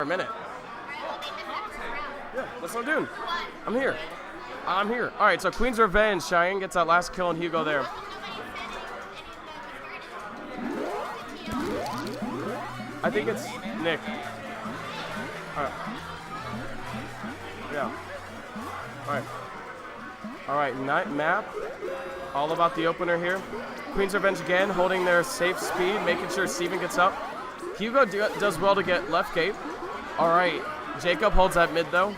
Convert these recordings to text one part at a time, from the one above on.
a minute. Yeah, that's what I'm doing. I'm here. I'm here. All right, so Queen's Revenge. Cheyenne gets that last kill, and Hugo there. I think it's Nick. All right. Yeah. All right. All right, night map. All about the opener here. Queen's Revenge again, holding their safe speed, making sure Steven gets up. Hugo does well to get left gate. All right, Jacob holds that mid though.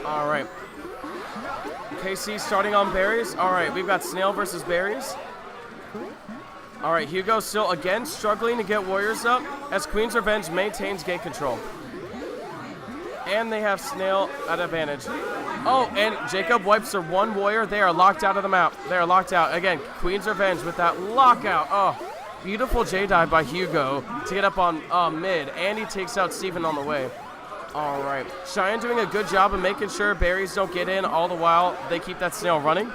All right. KC starting on berries. All right, we've got Snail versus berries. All right, Hugo still again struggling to get warriors up as Queen's Revenge maintains gate control. And they have Snail at advantage. Oh, and Jacob wipes their one warrior. They are locked out of the map. They are locked out. Again, Queen's Revenge with that lockout. Oh, beautiful J-dive by Hugo to get up on mid. And he takes out Steven on the way. All right. Cheyenne doing a good job of making sure berries don't get in all the while they keep that Snail running.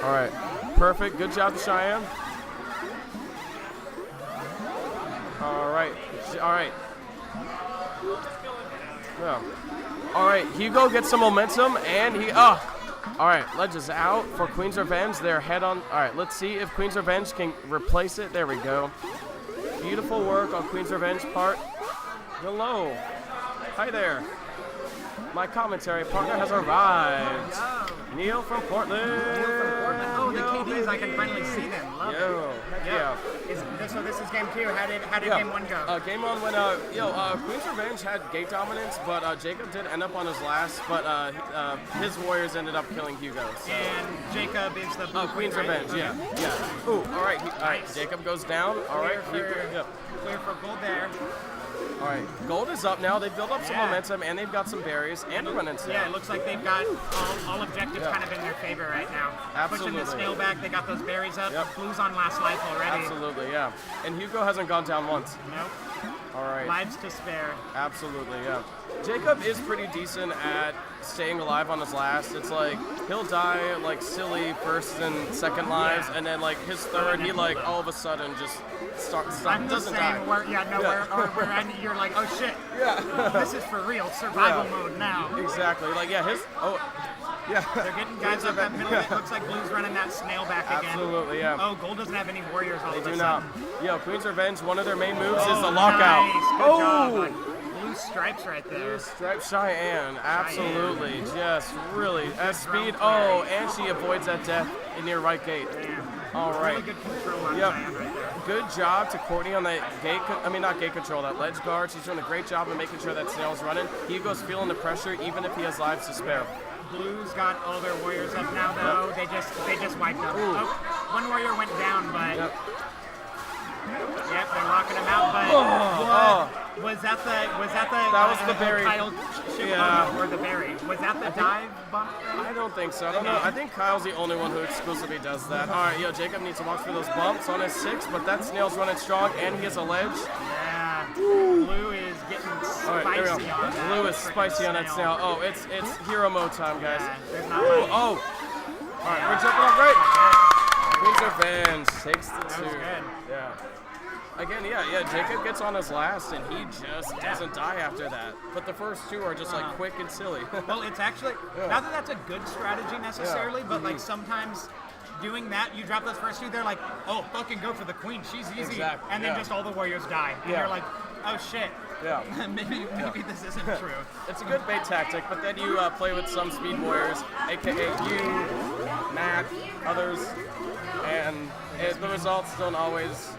All right. Perfect. Good job to Cheyenne. All right. All right. Yeah. All right, Hugo gets some momentum, and he, all right, Ledge is out for Queen's Revenge. They're head on, all right, let's see if Queen's Revenge can replace it. There we go. Beautiful work on Queen's Revenge part. Hello. Hi there. My commentary partner has arrived. Neil from Portland. Oh, the KDs, I can finally see them. Love it. Yeah. So this is game 2. How did game 1 go? Game 1 when Queen's Revenge had gate dominance, but Jacob did end up on his last, but his warriors ended up killing Hugo. So. And Jacob is the Queen's Revenge. Okay. Yeah. Ooh, all right. All right. Jacob goes down. All right. Clear for gold there. All right, gold is up now. They built up some momentum, and they've got some berries and a run in snail. Yeah, it looks like they've got all objectives kind of in their favor right now. Absolutely. Pushing the snail back, they got those berries up. Yep. Blue's on last life already. Absolutely, yeah. And Hugo hasn't gone down once. Nope. All right. Lives to spare. Absolutely, yeah. Jacob is pretty decent at staying alive on his last. It's like he'll die like silly first and second lives, and then like his third, he like all of a sudden just doesn't die. Where you're like, oh shit. Yeah. This is for real. Survival mode now. Exactly. Like yeah, They're getting guys up that middle. It looks like Blue's running that snail back again. Absolutely, yeah. Oh, Gold doesn't have any warriors all of a sudden. They do not. Yeah, Queen's Revenge, one of their main moves is the lockout. Nice. Good job. Blue stripes right there. Blue stripe Cheyenne, absolutely. Just really at speed. Oh, and she avoids that death in near right gate. All right. Really good control on Cheyenne right there. Good job to Courtney on that gate. Not gate control, that ledge guard. She's doing a great job of making sure that Snail's running. Hugo's feeling the pressure, even if he has lives to spare. Blue's got all their warriors up now, though. They just wiped them. Oh, one warrior went down, but yep, they're locking him out. But was that the berry. Kyle or the berry? Was that the dive bump thing? I don't think so. I don't know. I think Kyle's the only one who exclusively does that. All right, Jacob needs to watch for those bumps on his 6, but that Snail's running strong, and he has a ledge. Yeah. Blue is getting spicy on that. Blue is spicy on that Snail. Oh, it's hero mode time, guys. Yeah, there's not much. All right, we're jumping up right. Queen's Revenge takes the 2. That was good. Yeah. Again, Jacob gets on his last, and he just doesn't die after that. But the first 2 are just like quick and silly. Well, it's actually, not that that's a good strategy necessarily, but like sometimes doing that, you drop those first 2, they're like, oh, fucking go for the queen, she's easy. Exactly. And then just all the warriors die. And you're like, oh shit. Yeah. maybe this isn't true. It's a good bait tactic, but then you play with some speed warriors, aka you, Matt, others, and the results don't always,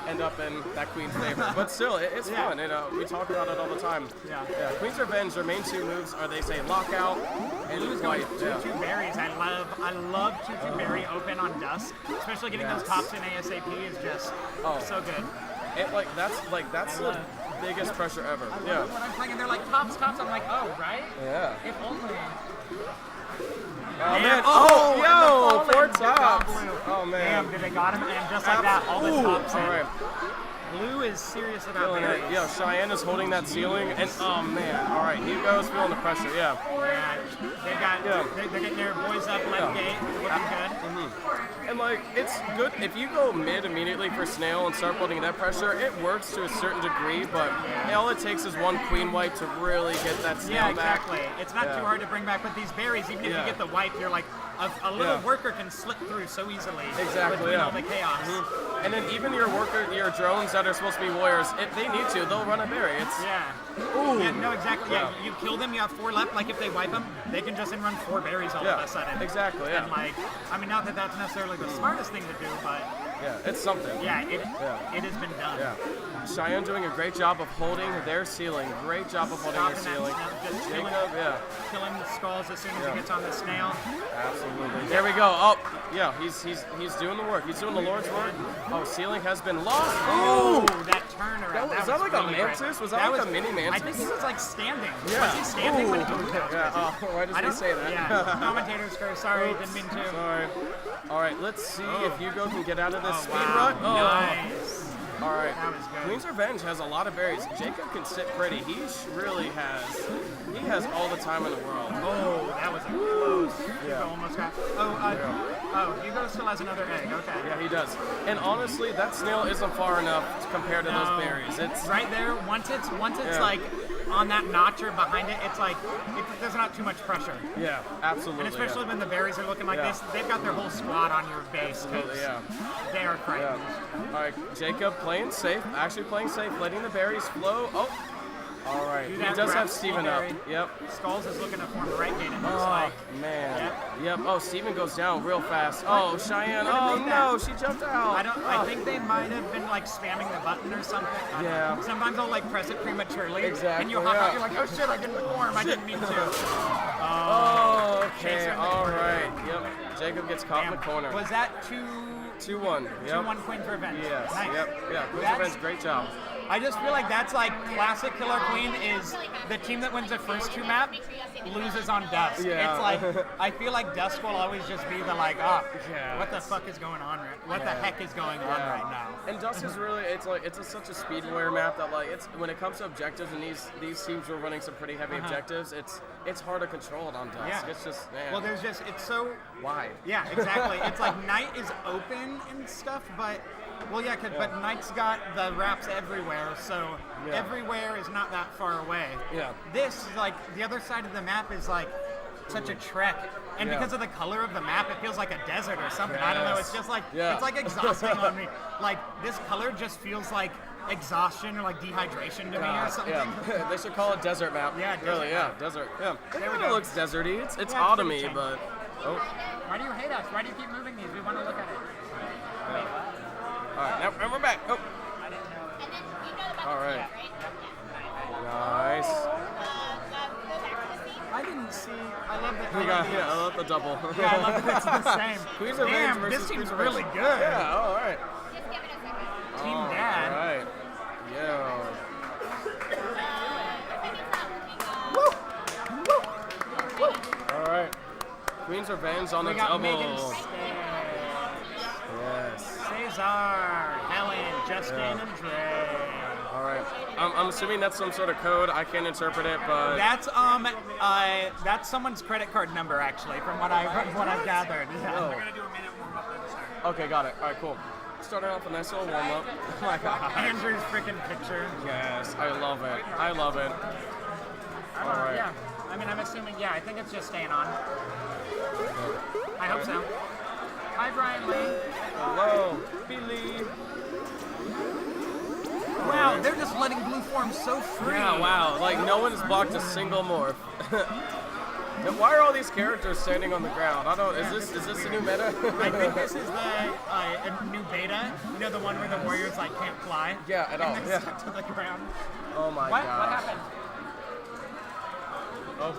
end up in that queen's favor. But still, it's fun. We talk about it all the time. Yeah. Queen's Revenge, their main 2 moves are they say lockout and Blue's going 2-2 berries. I love 2-2 berry open on dusk, especially getting those tops in ASAP is just so good. That's the biggest pressure ever. When I'm playing and they're like tops, I'm like, oh right. Yeah. If only. Oh man! 4 tops! Oh man! Damn, they got him, and just like that, all the tops in. All right. Blue is serious about Feeling it. berries. Yeah, Cheyenne is holding that ceiling, and oh man, all right, Hugo's feeling the pressure. Yeah. Yeah, they're getting their boys up left gate, looking good. And like, it's good if you go mid immediately for Snail and start building that pressure. It works to a certain degree, but all it takes is one queen wipe to really get that Snail Yeah, back. exactly. It's not too hard to bring back, but these berries, even if you get the wipe, you're like, a little worker can slip through so easily. Exactly, Between all the chaos. And then even your drones that are supposed to be warriors, if they need to, they'll run a berry. It's Ooh. Yeah, no, exactly. Yeah, you kill them, you have 4 left. Like if they wipe them, they can just run 4 berries all of a sudden. Exactly. Yeah. And like, I mean, not that that's necessarily the smartest thing to do, but it's something. it has been done. Yeah. Cheyenne doing a great job of holding their ceiling. Great job of holding their ceiling. Jacob, killing the skulls as soon as he gets on the snail. Absolutely. There we go. Oh, yeah, he's doing the work. He's doing the Lord's work. Oh, ceiling has been lost. Oh, that turnaround. Was that like really a mantis? great. Was that like a mini mantis? I think he was like standing. Yeah. Was he standing when he moved? Yeah. Why does he say that? Yeah. Commentators go, sorry, didn't mean to. Sorry. All right, let's see if Hugo can get out of this speed wow. rut. Oh. Nice. All right. That was good. Queen's Revenge has a lot of berries. Jacob can sit pretty. He really has. He has all the time in the world. Oh, that was a close. Hugo almost got. Hugo still has another egg. Okay. Yeah, he does. And honestly, that snail isn't far enough compared to those berries. It's right there. Once it's like on that notch or behind it, it's like there's not too much pressure. Yeah, absolutely. And especially when the berries are looking like this, they've got their whole squad on your base. Absolutely, They are frightened. All right, Jacob playing safe, letting the berries flow. Oh, all right. He does have Steven up. Yep. Skulls is looking to form a right gate. Man. Yep. Oh, Steven goes down real fast. Oh, Cheyenne. Oh no, she jumped out. I think they might have been like spamming the button or something. Yeah. Sometimes they'll like press it prematurely. Exactly. And you hop out. You're like, oh shit, I didn't perform. I didn't mean to. Oh, okay. All right. Yep. Jacob gets caught in the corner. Was that 2-1. Yep. 2-1 Queen's Revenge. Yes. Nice. Yep. Yeah. Queen's Revenge. Great job. I just feel like that's like classic Killer Queen is the team that wins the first 2 maps loses on Dusk. Yeah. It's like, I feel like Dusk will always just be the like, what the fuck is going on what the heck is going on right now? And Dusk is really, it's such a speed warrior map that like, it's when it comes to objectives and these teams were running some pretty heavy objectives, it's hard to control it on Dusk. Yeah. It's just, man. Well, there's just, it's so... Why? Yeah, exactly. It's like Night is open and stuff, but... Well, yeah, but Knight's got the wraps everywhere, so everywhere is not that far away. Yeah. This is like, the other side of the map is like such a trek. And because of the color of the map, it feels like a desert or something. I don't know, it's just like, it's like exhausting on me. Like, this color just feels like exhaustion or like dehydration to me or something. Yeah. They should call it desert map. Yeah, desert. Yeah. It There we kind of go. looks deserty. It's autumny, but... Oh. Why do you hate us? Why do you keep moving these? We want to look at it. Wait, what? All right, now we're back. Oh. And then you know about All right. right? Nice. Go back to the scene. I didn't see. I love that. I love the double. Yeah, I love that it's the same. Queen's Revenge versus this team's Queen's really Revenge. good. Yeah, all right. Just give it a second. Team Dad. All right. Yo. I think it's not looking All right. Queen's Revenge on the We got double. Megan Yes. Cesar, Helen, Justin, and Dre. All right. I'm assuming that's some sort of code. I can't interpret it, but That's someone's credit card number actually, from what I've gathered. Yeah. Oh. We're gonna do a minute warm up then start. Okay, got it. All right, cool. Starting off a nice little warm up. Oh my God. Andrew's freaking picture. Yes, I love it. I love it. All right. Yeah. I mean, I'm assuming. Yeah, I think it's just staying on. I hope so. Hi, Brian Lee. Hello, Billy. Wow, they're just letting blue form so free. Yeah, wow. Like, no one's blocked a single morph. And why are all these characters standing on the ground? I don't. Is this the new meta? I think this is the a new beta. You know, the one where the warriors like can't fly. Yeah, at all. And Yeah. stuck to the ground. Oh my What God. happened? Oh,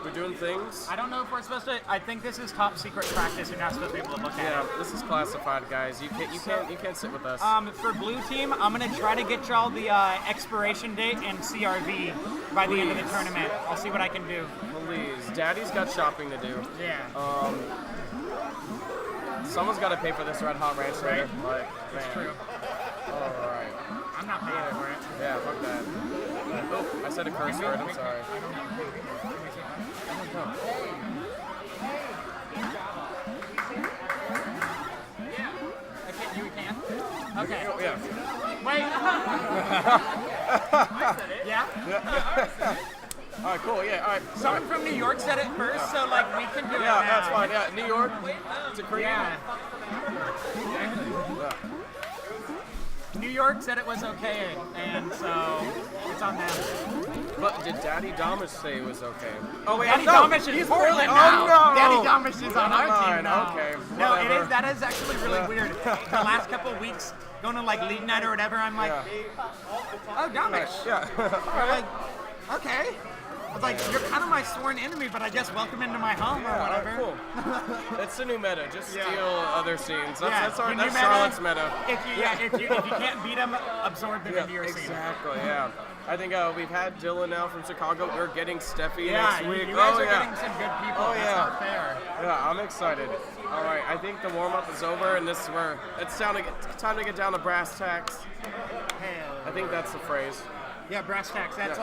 we're doing things. I don't know if we're supposed to. I think this is top secret practice. You're not supposed to be able to look at Yeah, it. this is classified, guys. You can't sit with us. For blue team, I'm gonna try to get y'all the expiration date and CRV by the end of the tournament. I'll see what I can do. Please, Daddy's got shopping to do. Yeah. Someone's got to pay for this Red Hot Ranch later. Like, It's man. true. All right. not paying for it. Yeah, fuck that. Oh, I said a curse word. I'm sorry. Okay, you can? Okay. Yeah. Wait. Yeah? All right, cool. Yeah, all right. Someone from New York said it first, so like we can do it now. Yeah, that's fine. Yeah, New York. It's a cream. Yeah. New York said it was okay, and so it's on them. But did Daddy Domish say it was okay? Oh wait, Daddy no, Domish is he's Portland Portland. now. Oh no! Daddy Domish is on our team now. Okay, No, whatever. that is actually really weird. The last couple of weeks, going to like league night or whatever, I'm like, oh, Domish. Yeah. I'm like, okay. I was like, you're kind of my sworn enemy, but I guess welcome into my home or whatever. Cool. That's the new meta. Just steal other scenes. That's your new meta. Charlotte's meta. If you can't beat them, absorb them into your scene. Exactly. Yeah. I think we've had Dylan now from Chicago. We're getting Steffi next week. You guys are getting some good people. Oh, That's not fair. Yeah, I'm excited. All right, I think the warm up is over, and this is where it's time to get down to brass tacks. I think that's the phrase. Yeah, brass tacks. That's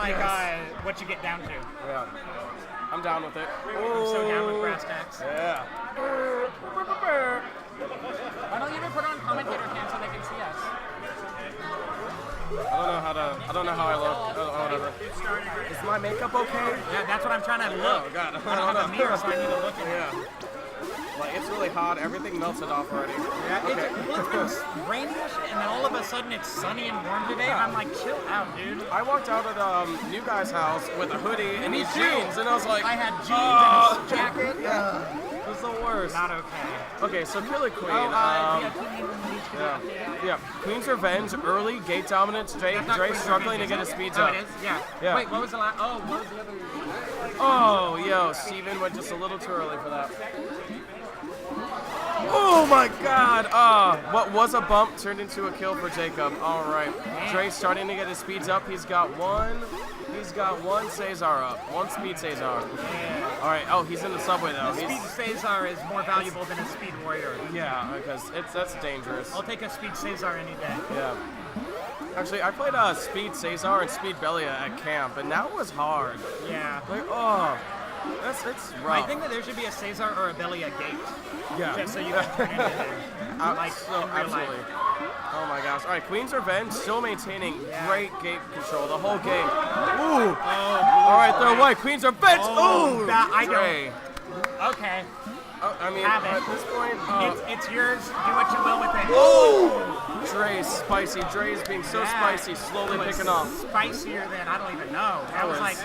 what you get down to. Yeah. I'm down with it. I'm so down with brass tacks. Yeah. Why don't you even put on commentator cam so they can see us? I don't know how I look. Whatever. Is my makeup okay? Yeah, that's what I'm trying to look. Oh God. I don't have a mirror, so I need to look at it. Yeah. Like, it's really hot. Everything melted off already. Yeah, Okay. it's been rainy and shit, and then all of a sudden it's sunny and warm today, and I'm like, chill out, dude. I walked out of the new guy's house with a hoodie and these jeans, and I was like, I had jeans and a jacket. it was the worst. Not okay. Okay, so Killer Queen. Yeah. Queen's Revenge, early gate dominance. Dre struggling to get his speeds up. It is? Yeah. Wait, what was the last? Oh, what was the other? Oh, yo, Steven went just a little too early for that. Oh my God! What was a bump turned into a kill for Jacob. All right, Dre's starting to get his speeds up. He's got one Cesar up. One speed Cesar. Yeah. All right. Oh, he's in the subway though. Speed Cesar is more valuable than a Speed Warrior. Yeah, because that's dangerous. I'll take a Speed Cesar any day. Yeah. Actually, I played Speed Cesar and Speed Belia at camp, and that was hard. Yeah. Like, oh, it's rough. I think that there should be a Cesar or a Belia gate. Yeah. Just so you can turn into it. Like, in real absolutely. life. Oh my gosh. All right, Queen's Revenge still maintaining great gate control the whole game. Ooh. All right, they're away. Queen's Revenge. Ooh. I Dre. don't. Okay. I mean, Have it. at this point, It's yours. Do what you will with it. oh, Dre's spicy. Dre's being so spicy, slowly It was picking off. Spicier than I don't even know. That was like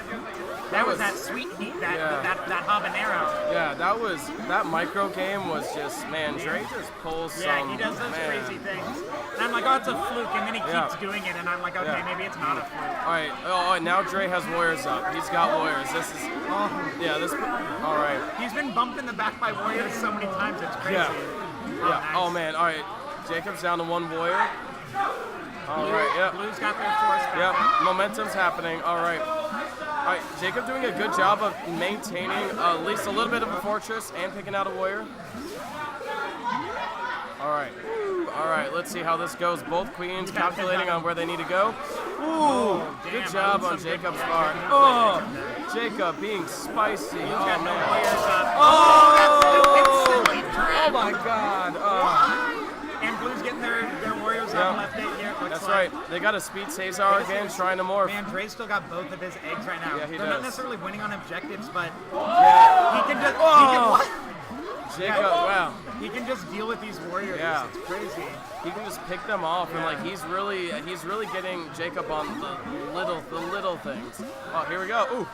that sweet heat. That habanero. Yeah, that micro game was just, man, Dre just pulls some. Yeah, he does those crazy things. And I'm like, oh, it's a fluke, and then he keeps doing it, and I'm like, okay, maybe it's not a fluke. All right. Oh, now Dre has Warriors up. He's got Warriors. This is. All right. He's been bumped in the back by Warriors so many times, it's crazy. Yeah. Nice. Oh man. All right. Jacob's down to one Warrior. All right. Yep. Blue's got their force back. Yep. Momentum's happening. All right. All right. Jacob doing a good job of maintaining at least a little bit of a fortress and picking out a Warrior. All right. All right, let's see how this goes. Both queens calculating on where they need to go. Ooh, good job on Jacob's part. Oh, Jacob being spicy. Oh, man. Oh, my God. And Blue's getting their Warriors on left eight here. That's right. They got a speed Cesar again, trying to morph. Man, Dre's still got both of his eggs right now. Yeah, he They're does. not necessarily winning on objectives, but Yeah. he can just Jacob, wow. He can just deal with these Warriors. Yeah. It's crazy. He can just pick them off, and like he's really getting Jacob on the little things. Oh, here we go. Ooh.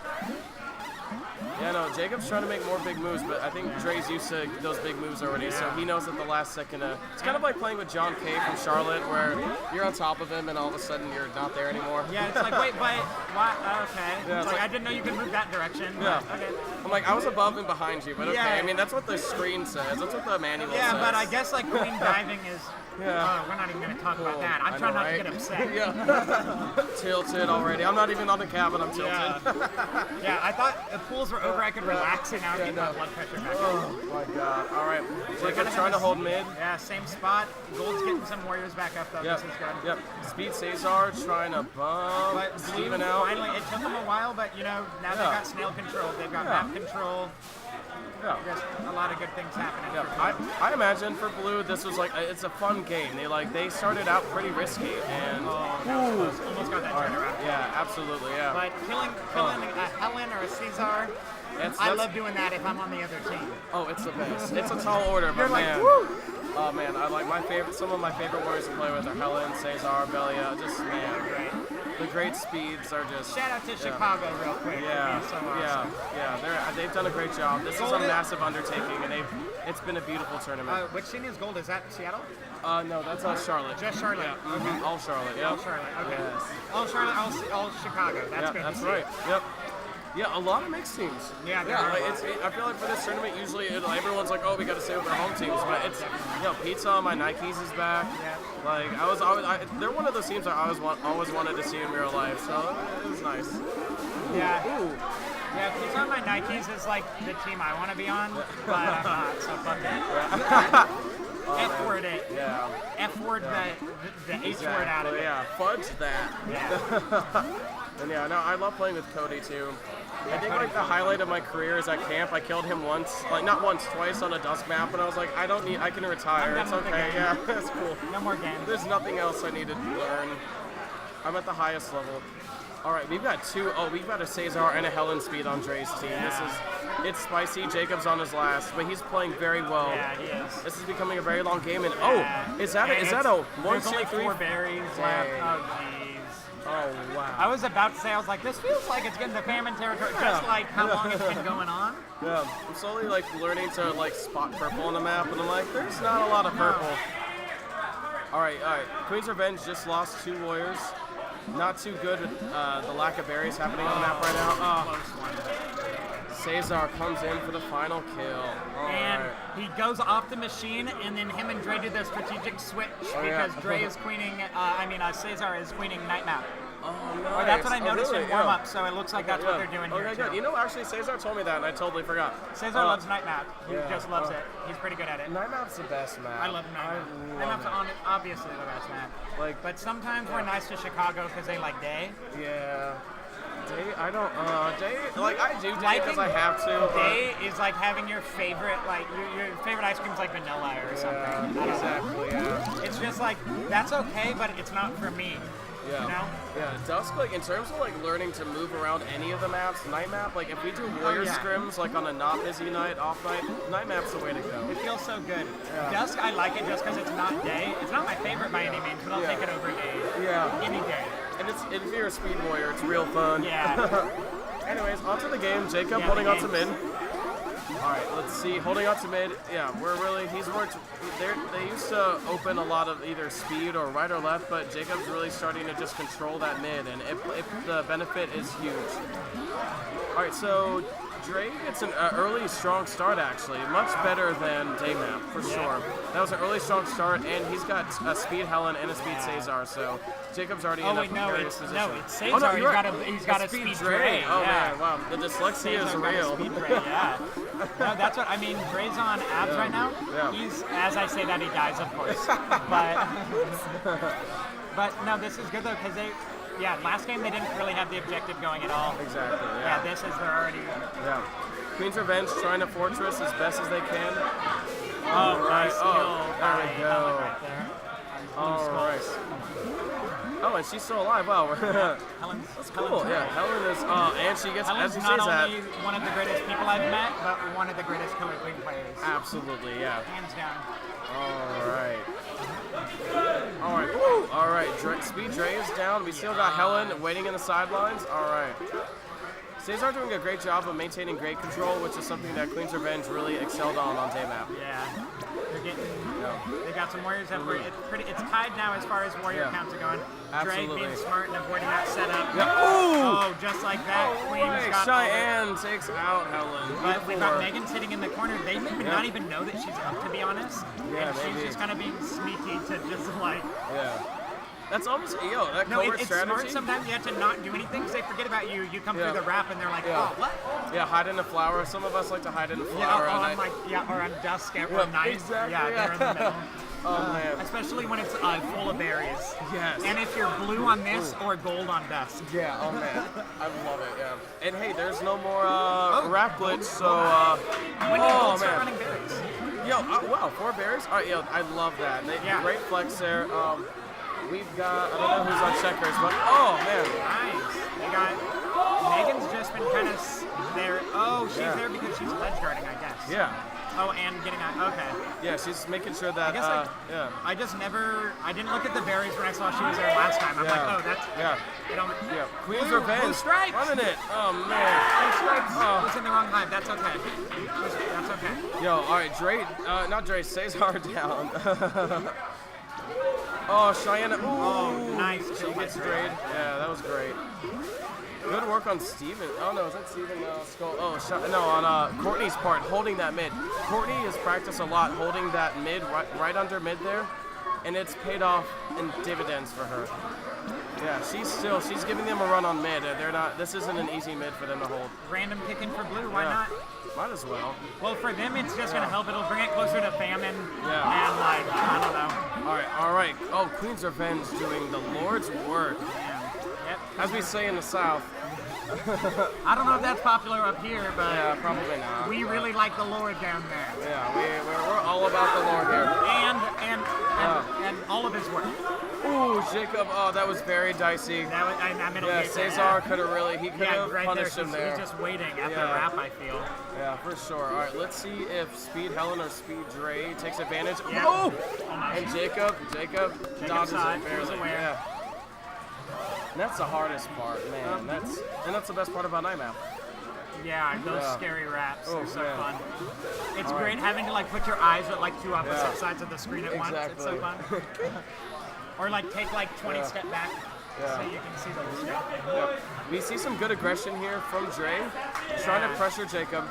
Yeah, no, Jacob's trying to make more big moves, but I think Dre's used to those big moves already, so he knows at the last second. It's kind of like playing with John Kay from Charlotte, where you're on top of him, and all of a sudden you're not there anymore. Yeah, it's like, wait, but what? Okay. Yeah, it's like, I didn't know you could move that direction. Yeah. Okay. I'm like, I was above and behind you, but okay. Yeah. I mean, that's what the screen says. That's what the manual says. Yeah, but I guess like queen diving is. Yeah. We're not even going to talk about that. I'm trying not to get upset. Yeah. Tilted already. I'm not even on the cabin. I'm tilted. Yeah, I thought the pools were over, I could relax, and now I get my blood pressure back up. Oh my god. Alright. Jacob trying to hold mid. Yeah, same spot. Gold's getting some warriors back up, though. Yep. This is good. Yep. Speed Cesar trying to bump But Steven Blue, out. finally, it took them a while, but, you know, now they've got snail control. They've got map control. Yeah. Just a lot of good things happening. Yeah, I imagine for Blue this was like it's a fun game. They started out pretty risky and Almost got that turnaround. yeah, absolutely, yeah. But killing a Helen or a Caesar, I love doing that if I'm on the other team. Oh, it's the best. It's a tall order, but You're like, man. woo! Oh man, I like some of my favorite warriors to play with are Helen, Cesar, Belia. Just man, the great speeds are just. Shout out to Chicago real quick. Yeah, So awesome. they've done a great job. This is a massive undertaking, and it's been a beautiful tournament. Which team is gold? Is that Seattle? No, that's Charlotte. Just Charlotte. Yeah, Okay. all Charlotte. Yeah. All Charlotte. Okay. Yes. All Charlotte. All Chicago. That's good. That's to see. right. Yep. Yeah, a lot of mixed teams. Yeah, there yeah. are. I feel like for this tournament, usually everyone's like, "Oh, we got to stay with our home teams," but it's Pizza on my Nikes is back. Yeah. Like they're one of those teams I always wanted to see in real life, so it was nice. Yeah. Ooh. Yeah, Pizza on my Nikes is like the team I want to be on, but I'm not. So fuck it. F-word it. Yeah. F-word the H-word out of it. Yeah. Fudge that. Yeah. And yeah, no, I love playing with Cody too. I think like the highlight of my career is at camp. I killed him once, like not once, twice on a dusk map, and I was like, I can retire. It's okay. Yeah, it's cool. No more games. There's nothing else I need to learn. I'm at the highest level. All right, we've got a Cesar and a Helen speed on Dre's team. Yeah. It's spicy. Jacob's on his last, but he's playing very well. Yeah, he is. This is becoming a very long game, and is that There's a 1, only 2, 3? 4 berries left. Oh, jeez. Oh, wow. I was about to say, I was like, this feels like it's getting to famine territory, just like how long it's been going on. Yeah, I'm slowly like learning to like spot purple on the map, and I'm like, there's not a lot of purple. All right. Queen's Revenge just lost 2 warriors. Not too good with the lack of berries happening on the map right now. Cesar comes in for the final kill. And he goes off the machine, and then him and Dre do the strategic switch because Dre is queening, Cesar is queening Night Map. Oh, nice. Or that's what I noticed really? in warm-up, so it looks like that's what they're doing here, Okay, good. too. You know, actually, Cesar told me that, and I totally forgot. Cesar loves Night Map. He just loves it. He's pretty good at it. Night Map's the best map. I love Night Map. Night Map's obviously the best map. Like, But sometimes we're nice to Chicago because they like Day. Yeah. Day, I don't, Day, like, I do Day Liking because I have to. Day is like having your favorite, like, your favorite ice cream's like vanilla or something. Exactly, yeah. It's just like, that's okay, but it's not for me. Yeah. You know? Yeah, Dusk, like, in terms of, like, learning to move around any of the maps, Night Map, like, if we do warrior scrims, like, on a not busy night, off night, Night Map's the way to go. It feels so good. Yeah. Dusk, I like it just because it's not Day. It's not my favorite by any means, but I'll take it over Day. Yeah. Any day. And if you're a speed warrior, it's real fun. Yeah. Anyways, on to the game. Jacob holding on to mid. All right, let's see. Holding on to mid. Yeah, he's worked. They used to open a lot of either speed or right or left, but Jacob's really starting to just control that mid, and the benefit is huge. All right, so Dre gets an early strong start, actually. Much better than Daymap, for sure. That was an early strong start, and he's got a speed Helen and a speed Cesar, so Jacob's already in a precarious position. No, it's Cesar. He's got a speed Dre. Oh, man, wow. The dyslexia is real. Speed Dre, yeah. No, that's what I mean. Dre's on abs right now. Yeah. He's, as I say that, he dies, of course. But no, this is good though because last game they didn't really have the objective going at all. Exactly. Yeah, this is they're already. Yeah. Queen's Revenge trying to fortress as best as they can. Oh, right. nice There we go. Right there. All right. Oh, and she's still alive. Wow. That's cool. Yeah, Helen is. And she gets. Helen's as you not say only one of the greatest people I've met, but one of the greatest Killer Queen players. Absolutely. Yeah. Hands down. All right. All right. Woo! All right. Speed Dre is down. We still got Helen waiting in the sidelines. All right. Cesar doing a great job of maintaining great control, which is something that Queen's Revenge really excelled on Daymap. Yeah. They got some warriors that it's tied now as far as warrior counts are going. Absolutely. Dre being smart and avoiding that setup. Yeah. Oh, just like that. Queen's got Cheyenne takes out Helen. But we've got Megan sitting in the corner. They may not even know that she's up, to be honest. Yeah, and she's just kind of being sneaky to just like. Yeah. That's almost, that No, covert it's strategy. smart. Sometimes you have to not do anything because they forget about you. You come Yeah. through the wrap and they're like, Yeah. oh, what? Yeah, hide in the flower. Some of us like to hide in the Yeah, flower. or at on night. like, or on dusk or Yeah, night. exactly, Yeah, yeah. they're in the middle. Oh, man. Especially when it's full of berries. Yes. And if you're blue on this or gold on dusk. Yeah, oh man, I love it. Yeah, and hey, there's no more rap blitz, so When did oh gold start man, running berries? yo, wow, 4 berries. All right, yo, I love that. Yeah. Great flex there. We've got I don't know who's on checkers, but oh man, Nice. They got Megan's just been kind of there. Oh, she's there because she's ledge guarding, I guess. yeah, Oh, and getting out. Okay. yeah, she's making sure that I guess yeah, I didn't look at the berries when I saw she was there last time. I'm Yeah. like, oh, that's. yeah, It don't, yeah. Queen's Blue Revenge, stripes. running it. Oh man, Blue stripes. Oh. Was in the wrong hive. That's okay. That's okay. yo, all right, Dre, not Dre, Cesar down. Oh, Cheyenne. Ooh, Oh, nice She kill by gets Dre. Drayed. Yeah, that was great. Good work on Steven. Oh, no, is that Steven Skull? Oh, no, on Courtney's part, holding that mid. Courtney has practiced a lot holding that mid, right under mid there, and it's paid off in dividends for her. Yeah, she's giving them a run on mid. This isn't an easy mid for them to hold. Random picking for blue. Why Yeah. not? Might as well. Well, for them, it's just gonna help. It'll bring it closer to famine. Yeah. And like, I don't know. All right. Oh, Queen's Revenge doing the Lord's work. Yep. As we say in the South. I don't know if that's popular up here, but Yeah, probably not. we really like the Lord down there. Yeah, we're all about the Lord here. And all of his work. Ooh, Jacob. Oh, that was very dicey. That was, I middle Yeah, gate Cesar could have really, he could Yeah, have right punished there. him He's there. just waiting at the Yeah. wrap, I feel. Yeah, for sure. All right, let's see if Speed Helen or Speed Dre takes advantage. Yeah. Oh! nice. And Jacob dodges saw it it. He was barely. aware. Yeah. And that's the hardest part, man. That's the best part about Night Map. Yeah, those Yeah. scary wraps Oh, are so man. fun. It's All great right. having to like put your eyes at like two opposite Yeah. sides of the screen at once. It's so Exactly. fun. Or like take like 20 Yeah. step back Yeah. so you can see the stuff. Yep. We see some good aggression here from Dre, trying to pressure Jacob.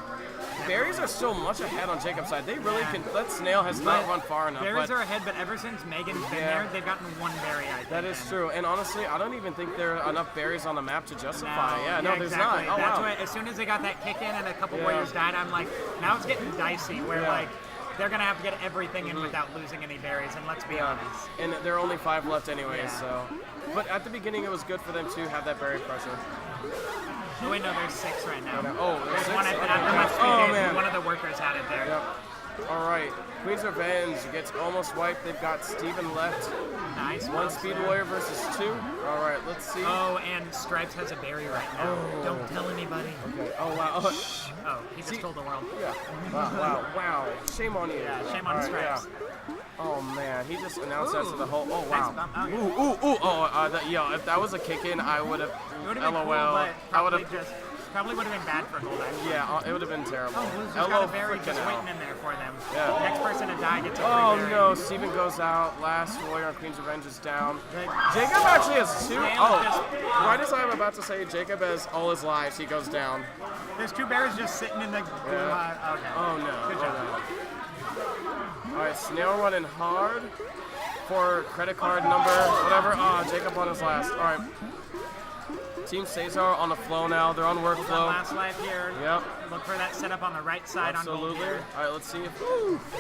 Berries are still much ahead on Jacob's side. They really can. That snail has not run far enough. Berries but are ahead, but ever since Megan's been Yeah. there, they've gotten one berry, I think. that is true. And honestly, I don't even think there are enough berries on the map to justify. No, Yeah, no, there's exactly. not. Oh, That's wow. why as soon as they got that kick in and a couple Yeah. warriors died, I'm like, now it's getting dicey where Yeah. like they're gonna have to get everything in without losing any berries. And let's be Yeah. honest. And there are only 5 left anyways, Yeah. so. But at the beginning, it was good for them to have that berry pressure. Oh wait, no, there's 6 right now. Oh, there's There's 6? one at Okay. after my speed Oh, days, man. one of the workers had it there. Yep. All right. Queen's Revenge gets almost wiped. They've got Steven left. Nice. One pops Speed there. Warrior versus 2. All right, let's see. Oh, and Stripes has a berry right now. Oh. Don't tell anybody. Okay. Oh, wow. Oh, Oh, he just told the world. yeah. Wow. Shame on you. Yeah, shame on All right, Stripes. yeah. Oh, man. He just announced that to Ooh. the whole. Oh, Nice wow. bump. Okay. Ooh. Oh, yo, if that was a kick in, I would have. It would have been LOL. cool, but I would probably have. probably would have been bad for Gold Eye. Yeah, it would have been terrible. Oh, Blue's just got a berry just freaking waiting hell. in there for them. Yeah. Next person to die gets a free Oh berry. no, Steven goes out. Last warrior on Queen's Revenge is down. Good. Jacob actually has 2. Snail's Oh, just- right as I'm about to say Jacob has all his lives, he goes down. There's 2 berries just sitting in the blue hive. Okay. Oh no. Good Oh, job. no. All right, Snail running hard for credit card number, whatever. Oh, Jacob on his last. All right. Team Cesar on the flow now. They're on On workflow. last life here. Yep. Look for that setup on the right side on Gold Absolutely. here. All right, let's see if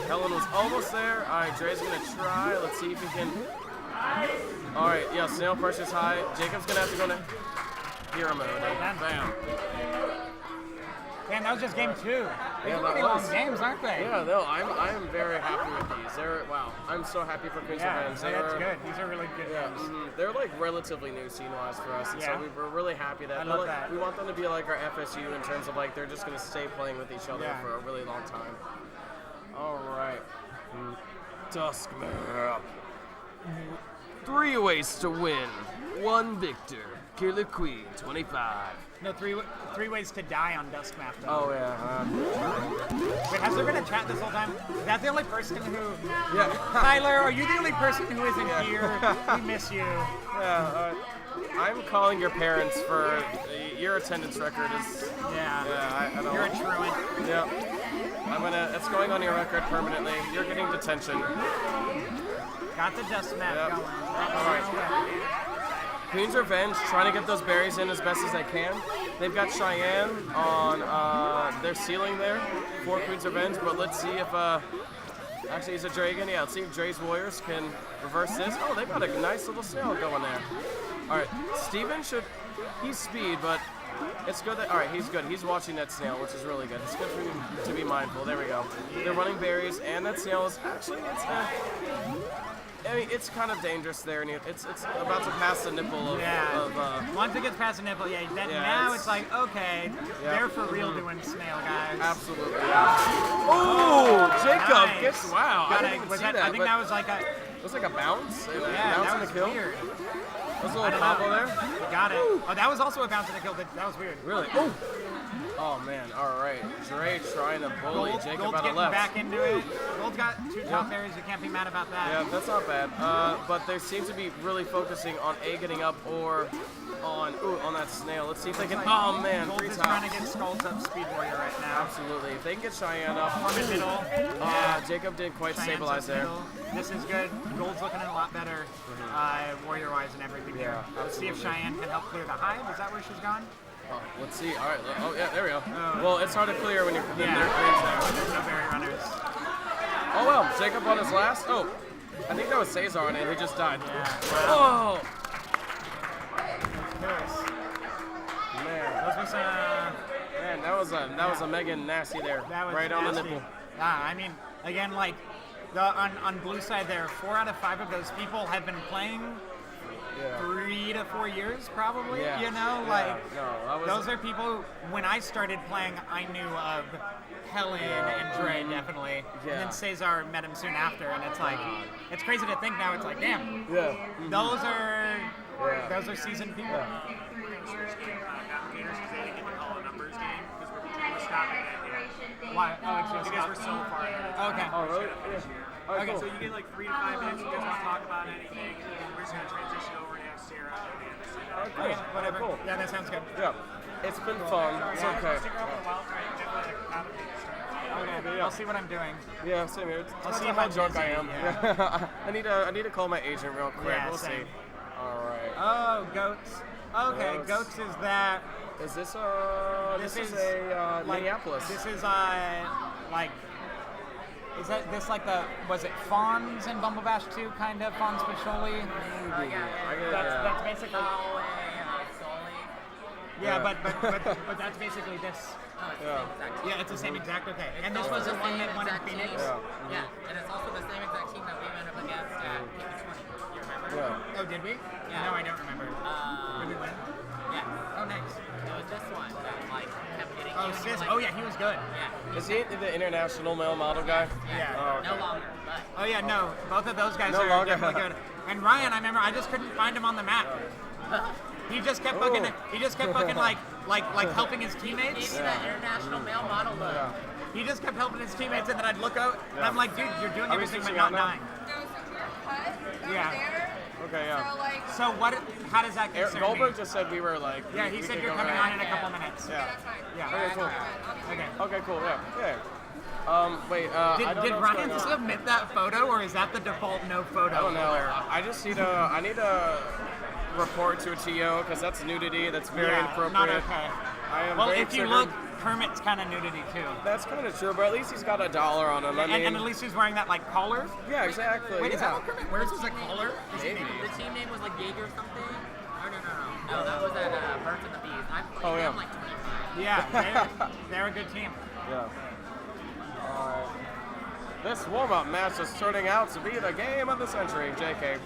Helen was almost there. All right, Dre's gonna try. Let's see if he can. All right, yeah, snail pressure's high. Jacob's gonna have to go to hero mode. Bam. Man, that was just game 2. These Yeah, are that pretty was. long games, aren't they? Yeah, no, I'm very happy with these. Wow, I'm so happy for Queen's Yeah, Revenge. so that's good. These are really good Yeah, games. they're like relatively new scene-wise for us, and Yeah. so we're really happy that, I love like, that. we want them to be like our FSU in terms of like they're just gonna stay playing with each other Yeah. for a really long time. All right, Dusk Map. 3 ways to win. 1 victor. Killer Queen 25. No, three ways to die on Dusk Map, though. Oh yeah. Wait, has there been a chat this whole time? Is that the only person who... Yeah. Tyler, are you the only person who isn't here? We miss you. Yeah. I'm calling your parents for your attendance record is. Yeah. Yeah, I don't. You're a truant. Yeah. It's going on your record permanently. You're getting detention. Got the dust map Yep. going. All right. Queen's Revenge trying to get those berries in as best as they can. They've got Cheyenne on their ceiling there for Queen's Revenge, but let's see if actually he's a dragon. Yeah, let's see if Dre's Warriors can reverse this. Oh, they've got a nice little snail going there. All right, Steven he's speed, but it's good that, all right, he's good. He's watching that snail, which is really good. It's good for him to be mindful. There we go. They're running berries, and that snail is actually, I mean, it's kind of dangerous there, and it's about to pass the nipple of once it gets past the nipple, now it's like, okay, they're for real doing snail, guys. Absolutely. Oh, Jacob Nice. gets, wow. I didn't even see that, I think that was like a, it was like a bounce. yeah, Bounce that and was a kill. weird. That was a little combo there. You got it. Oh, that was also a bounce and a kill. That was weird. Really? Oh man, all right. Dre trying to bully Jacob Gold's out of getting left. back into it. Gold's got 2 top berries. You can't be mad about that. Yeah, that's not bad. But they seem to be really focusing on A getting up or on that snail. Let's see if they can. Oh man, Gold 3 is tops. trying to get Skulls up Speed Warrior right now. Absolutely. If they can get Cheyenne up. Form a middle. Jacob didn't quite Cheyenne's stabilize up there. middle. This is good. Gold's looking a lot better, warrior-wise and everything here. Let's see if Cheyenne can help clear the hive. Is that where she's gone? Oh, let's see. All right. Oh yeah, there we go. Oh. Well, it's hard to clear when you're there. There's no berry runners. Oh well, Jacob on his last. Oh, I think that was Cesar on it. He just died. Yeah. Oh Nice. man. Those were some, Man, that was a mega nasty there. that was right on the nasty. nipple. I mean, again, like on blue side there, 4 out of 5 of those people have been playing 3 to 4 years, probably. Yeah. You know, Yeah. like No, that was- those are people. When I started playing, I knew of Helen and Dre definitely, Yeah. and then Cesar met him soon after, and it's like, it's crazy to think now. It's like, damn, Yeah. those are seasoned people. Why? Oh, it's just You guys were so far ahead. okay. Oh really? Yeah. All right, Okay, cool. So you get like 3 to 5 minutes. You guys want to talk about anything, and we're just gonna transition over to have Sarah and Cool. Okay, whatever. Cool. Yeah, that sounds good. Yeah. It's been fun. It's okay. Stick around for a while. Definitely like commentate start. Okay, I'll see what I'm doing. Yeah, same here. I'll Depends see on if how I'm drunk I busy, am. yeah. I need to call my agent real quick. Yeah, We'll same. see. All right. Oh, goats. Okay, Goats. goats is that. Is this This is is a like, Minneapolis? This is like. Is that this like the was it Fawns and Bumble Bash 2 kind of Fawns Pacioli? That's basically. Yeah, but that's basically this. Yeah, it's the same exact. Okay, and this was the one that won in Phoenix. Yeah, and it's also the same exact team that we went up against at KQXXV. You remember? Yeah. Oh, did we? Yeah. No, I don't remember. Did we win? Yeah. Oh, nice. It was this one that like kept getting Oh, you. and you sis. were like, Oh, yeah, he was good. Yeah. Is he the international male model guy? Yeah. Oh, okay. No longer, but Oh, yeah, no. Both of those guys No are longer. definitely good. And Ryan, I remember, I just couldn't find him on the map. He just kept fucking. He just kept fucking like helping his gave teammates. me that international male model look. He just kept helping his teammates, and then I'd look out, and I'm like, dude, you're doing Are we everything but switching not out now? dying. Yeah. Okay, yeah. So like, So what? How does that Eric concern Goldberg me? just said we were like. Yeah, we he said could you're go coming right. on in a couple minutes. Yeah. that's fine. Yeah. Okay, cool. Okay. Okay, cool. Yeah. Yeah. Wait. I Did, don't did know what's Ryan going on. submit that photo, or is that the default no photo? I don't know. alert? I just need I need to report to a TO because that's nudity. That's very Yeah, inappropriate. not okay. I am Well, very if you triggered. look, Kermit's kind of nudity too. That's kind of true, but at least he's got $1 on him. I mean, And at least he's wearing that like collar. yeah, exactly. Wait, yeah. is that what Kermit wears? Is a collar? Maybe. The team name was like Jaeger something. Oh no, that was at Birds and the Bees. I played Oh, yeah. them like 25. Yeah, they're a good team. Yeah. Alright. This warm-up match is turning out to be the game of the century, JK.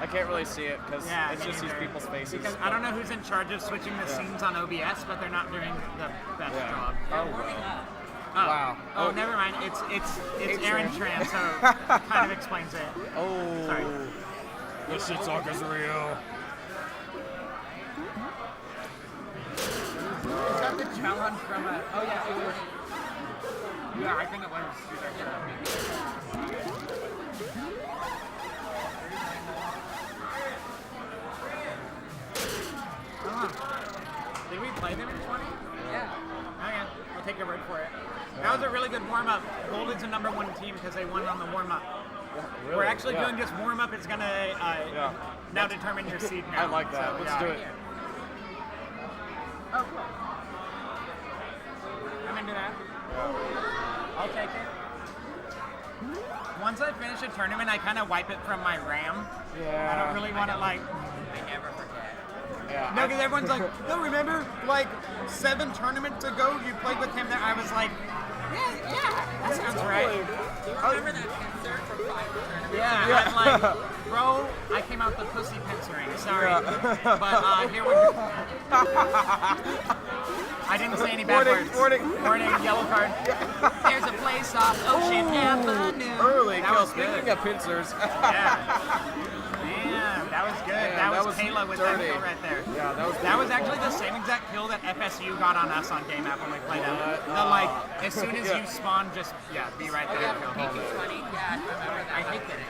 I can't really see it because Yeah, it's me just these neither. people's faces. Because I don't know who's in charge of switching the scenes on OBS, but they're not doing the best Yeah. job. Oh, well. Oh. Wow. Oh, Oh. never mind. It's Aaron Tran. Tran, so kind of explains it. Oh. Sorry. This shit talk is real. Is that the challenge from oh yeah, it was. Yeah, I think it was. Did we play them in 20? Yeah. Okay, I'll take your word for it. That was a really good warm-up. Gold is the #1 team because they won on the warm-up. Really? We're actually Yeah. doing just warm up. It's gonna now determine your seed now. I like that. So, Let's yeah. do it. Oh, cool. I'm into that. I'll take it. Once I finish a tournament, I kind of wipe it from my RAM. Yeah. I don't really want to like. I never forget. Yeah. No, because everyone's like, no, remember, like 7 tournaments ago, you played with him there. I was like, yeah, that sounds right. Do you remember that pincer from 5 tournaments? Yeah, I'm like, bro, I came out the pussy pincering. Sorry, but here we go. I didn't say any bad words. Warning. Yellow card. There's a place off Ocean Avenue. Early That kill. was good. Speaking of pincers. Damn, that was good. Man, that that was was Kayla with dirty. that kill right there. Yeah, That was actually the same exact kill that FSU got on us on Game App when we played them. The like, as soon as you spawn, just be right there. Yeah, Pinky's funny. Yeah, I remember that. I hate that.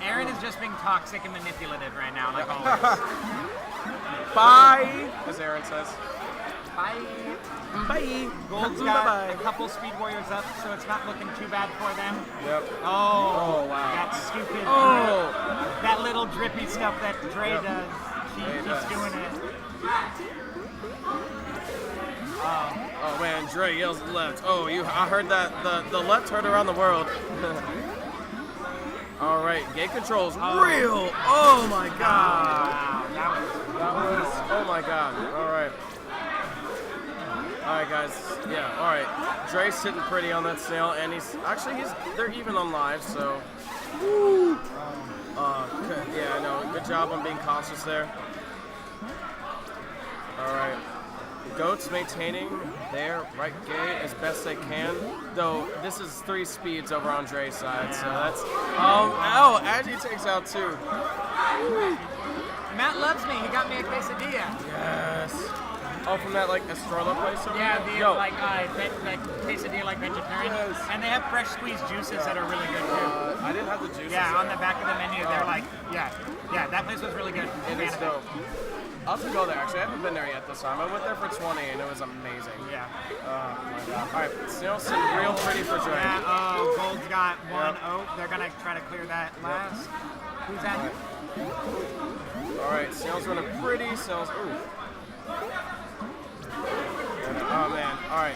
Aaron is just being toxic and manipulative right now, like always. Bye, as Aaron says. Bye. Bye. Gold's got a couple Speed Warriors up, so it's not looking too bad for them. Yep. Oh, wow. That stupid, Oh. that little drippy stuff that Dre does. He keeps doing it. Oh man, Dre yells left. Oh, I heard that the left heard around the world. All right, gate controls real. Oh my god. Wow, That was. Oh my god. All right. All right, guys. Yeah. All right. Dre's sitting pretty on that snail, and they're even on live, so. Yeah, I know. Good job on being cautious there. All right. Goats maintaining their right gate as best they can, though this is 3 speeds over on Dre's side, so that's. Aggie takes out 2. Matt loves me. He got me a quesadilla. Yes. Oh, from that like Estrella place over Yeah, there? the Yo. like quesadilla like vegetarian, Yes. and they have fresh squeezed juices that are really good too. I didn't have the juices. Yeah, on there. the back of the menu, they're like, yeah, that place was really good. It is dope. I'll have to go there, actually. I haven't been there yet this time. I went there for 20, and it was amazing. Yeah. Oh, my God. All right, Snail's sitting real pretty for Dre. Yeah, Gold's got 1 oak. They're going to try to clear that last. Who's that? All right, Snail's running pretty. Snail's, ooh. Oh, man. All right.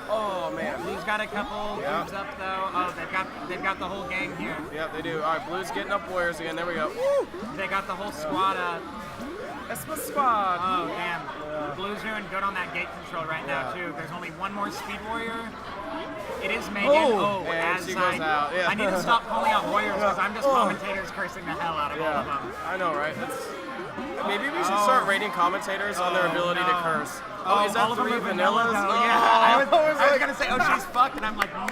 Oh, man. Blue's got a couple moves up, though. Oh, they've got the whole gang here. Yep, they do. All right, Blue's getting up Warriors again. There we go. Woo! They got the whole squad up. That's my spot. Oh, damn. Blue's doing good on that gate control right now, too. There's only 1 more Speed Warrior. It is Megan. And as she goes out. Yeah. I need to stop calling out Warriors because I'm just commentators cursing the hell out of all of them. I know, right? Maybe we should start rating commentators on their ability to curse. Oh, is that all of them 3 are vanillas? vanilla, though. Oh, Yeah, I was like, going to say, oh, she's fucked, and I'm like, nah.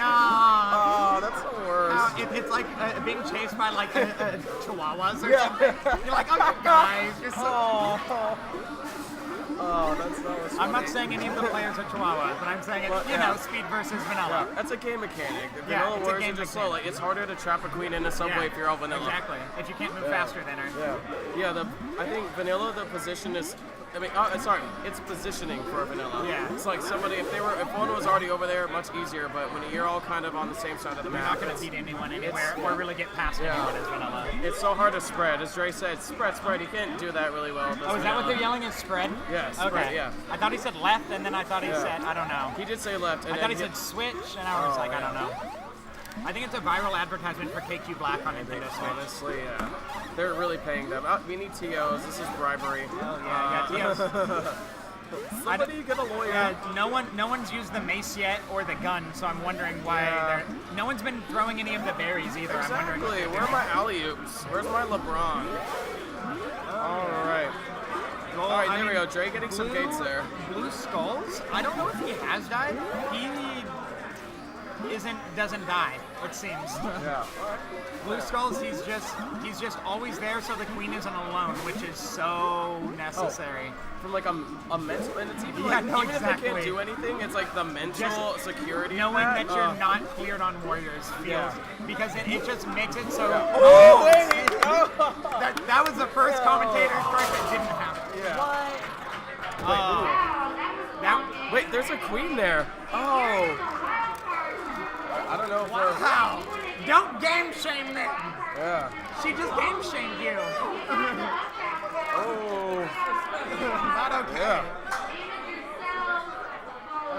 oh, that's the worst. It's like being chased by like chihuahuas or something. You're like, oh, guys, you're so... Oh, that's not what's I'm not funny. saying any of the players are chihuahuas, but I'm saying it's, you know, speed versus vanilla. Yeah, that's a game mechanic. The Yeah, vanilla it's a warriors game are just mechanic. slow. Like, it's harder to trap a queen in a subway if you're all vanilla. Exactly. If you can't move faster than her. Yeah. I think vanilla, the position is. It's positioning for a vanilla. Yeah. It's like if one was already over there, much easier. But when you're all kind of on the same side of the You're map, not going to beat anyone anywhere or really get past anyone as vanilla. it's so hard to spread. As Dre said, spread. You can't do that really well. Oh, is that what they're yelling is spread? Yeah, spread, okay. yeah. I thought he said left, and then I thought he said, I don't know. He did say left. And I thought he said switch, and I was like, I yeah. don't know. I think it's a viral advertisement for KQ Black on Nintendo Switch. Honestly, yeah. They're really paying them. We need TOs. This is bribery. Oh, yeah, TOs. Somebody get a lawyer. No one's used the mace yet or the gun, so I'm wondering why no one's been throwing any of the berries either. I'm wondering what Exactly. they're Where are doing. my alley-oops? Where's my LeBron? All right. Well, All right, there we go. Dre getting some gates there. Blue Skulls? I don't know if he has died. He doesn't die, it seems. Yeah. Blue Skulls, he's just always there so the queen isn't alone, which is so necessary. From like a mental, and it's even Yeah, like, no, even if they exactly. can't do anything, it's like the mental security. of Knowing that you're uh, not cleared on Warriors feels because it just makes it so. Oh, wait! Oh. That was the first commentator strike that didn't happen. Yeah. That Wait, there's a queen there. Oh. I don't know if we're. wow. Don't game shame me. Yeah. She just game shamed you. Oh. Not okay. Yeah.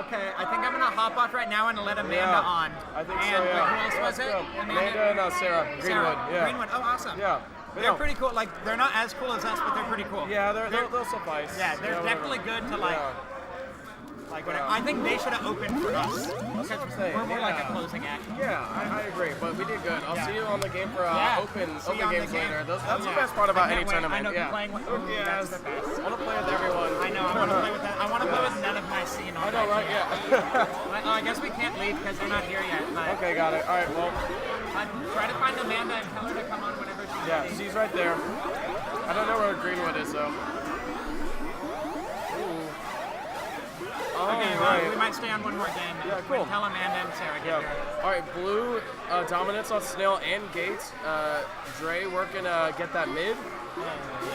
Okay, I think I'm gonna hop off right now and let Amanda Yeah, on. I think and so, yeah. Who else was Let's it? go. Amanda and Sarah Greenwood. Sarah. Yeah. Greenwood. Oh, awesome. Yeah. But They're no. pretty cool. Like, they're not as cool as us, but they're pretty cool. Yeah, they'll suffice. Yeah, they're whatever. definitely good to like. Yeah. Like whatever. Yeah. I think they should have opened for us. That's what I'm saying. We're more like a Yeah. closing act. Yeah, I agree, but we did good. I'll Yeah. see you on the game for Yeah. open See you on the games game. later. That's Oh, the yeah. best part about I any can't wait. tournament. I know yeah. you're playing with. Yes. That's the best. I want to play with everyone. I know. I want to play with that. I want to play with none of my scene on I know, right? Yeah. Oh, I guess we can't leave because they're not here yet. But Okay, got it. All right, well, try to find Amanda and tell her to come on whenever she's yeah, ready. she's right there. I don't know where Greenwood is, though. Okay, well, we might stay on one more game. Yeah, cool. Tell Amanda and Sarah get Yeah. here. All right, blue dominance on Snail and Gates. Dre working to get that mid.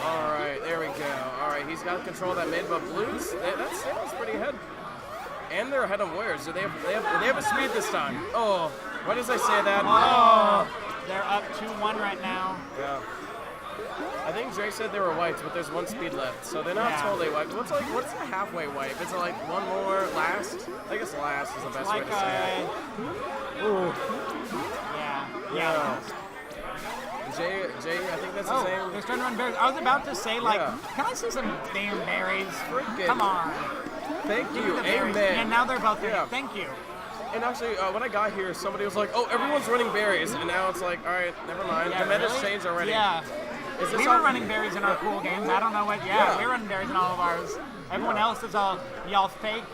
All right, there we go. All right, he's got control of that mid, but blues, that Snail's pretty ahead. And they're ahead on Warriors. So they have a speed this time. Oh, why does I say that? Oh, they're up 2-1 right now. Yeah. I think Dre said they were wiped, but there's one speed left, so they're not Yeah. totally wiped. What's the halfway wipe? Is it like one more last? I guess last is the best way Like to say it. Ooh. Yeah. Jay, I think that's Oh, his name. they're starting to run berries. I was about to say, like, Yeah. can I see some damn berries? Freaking- Come on. Thank Give me you, the berries. amen. And now they're both in. Yeah. Thank you. And actually, when I got here, somebody was like, "Oh, everyone's running berries," and now it's like, "All right, never mind." Yeah, the meta's really? changed already. Yeah. Is this We all- were running berries in our pool games. I don't know what. Yeah, Yeah. we're running berries in all of ours. Everyone else is all, y'all fake,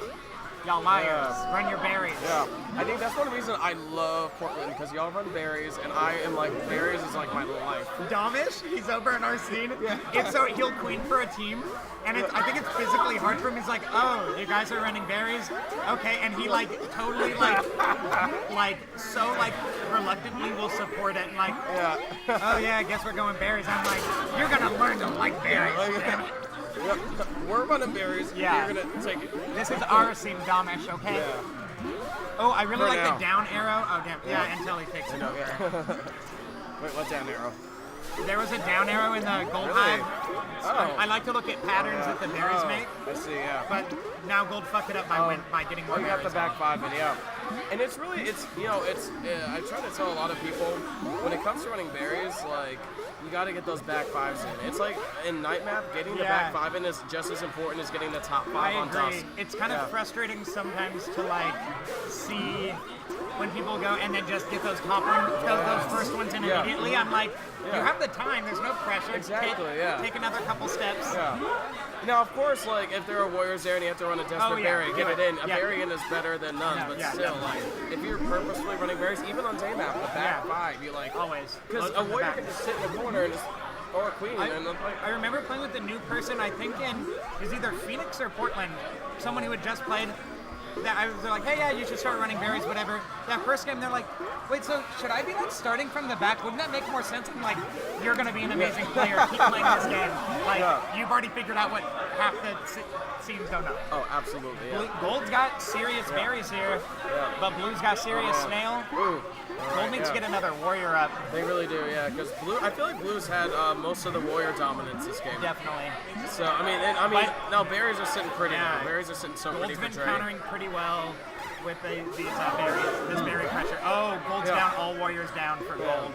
y'all liars. Yeah. Run your berries. Yeah, I think that's one reason I love Portland, because y'all run berries, and I am like, berries is like my life. Domish, he's over in our scene. Yeah. It's so he'll queen for a team, and I think it's physically hard for him. He's like, oh, you guys are running berries? Okay, and he like totally like so like reluctantly will support it and like, Yeah. oh yeah, I guess we're going berries. I'm like, you're gonna learn to like berries. Yeah. Yep. We're running berries. Yeah. You're gonna take it. This is our scene, Domish, okay? Yeah. Oh, I really For like now. the down arrow. Oh damn, yeah, until he takes it No, over. yeah. Wait, what down arrow? There was a down arrow in the gold Really? hive. Oh. I like to look at patterns that the berries Oh, make. I see, yeah. But now gold fucked it up by getting more We got berries. the back five, and yeah. And it's really, I try to tell a lot of people, when it comes to running berries, like, you got to get those back fives in. It's like, in night map, getting the back five in is just as important as getting the top five I on agree. dusk. It's kind of frustrating sometimes to like see when people go and then just get those top ones, those first ones in Yeah. immediately. I'm like, you Yeah. have the time. There's no pressure. Exactly, yeah. Take another couple steps. Yeah. Now, of course, like, if there are warriors there and you have to run a desperate yeah. berry, get it in. A Yeah. berry in is better than none, Yeah, but yeah, still, definitely. like, if you're purposefully running berries, even on day map, the back Yeah. five, you like, Always. because Look a from the warrior back. can just sit in the corner and just throw a queen, and I'm like, I remember playing with a new person, I think it was either Phoenix or Portland, someone who had just played. That I was like, hey, yeah, you should start running berries, whatever. That first game, they're like, wait, so should I be like starting from the back? Wouldn't that make more sense? I'm like, you're gonna be an amazing player. Keep playing this game. Like, you've already figured out what half the scenes don't know. oh, absolutely, yeah. Gold's got serious berries here, but Blue's got serious snail. Ooh. Gold needs to get another warrior up. They really do, yeah, because I feel like Blues had most of the warrior dominance this game. Definitely. So, I mean, now berries are sitting pretty now. Berries are sitting so pretty Gold's for been Dre. countering pretty well with these berries, this berry pressure. Oh, Gold's down, all warriors down for Gold.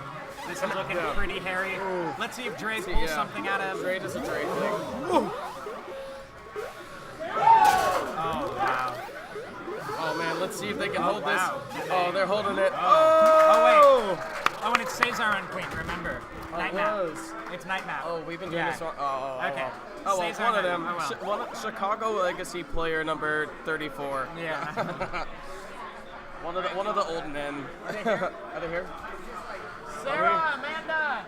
This is looking pretty hairy. Let's see if Dre pulls something out of. Dre does a Dre thing. Oh, wow. Oh, man, let's see if they can hold wow. this. Oh, they're holding it. Oh, wait. Oh, and it's Cesar on Queen, remember. Night map. was. It's night map. Oh, we've been doing this one. Okay. Oh, well, Cesar one of night them. map. Oh, well. Chicago Legacy player number 34. Yeah. One of the old men. Are they here? Sarah, Amanda.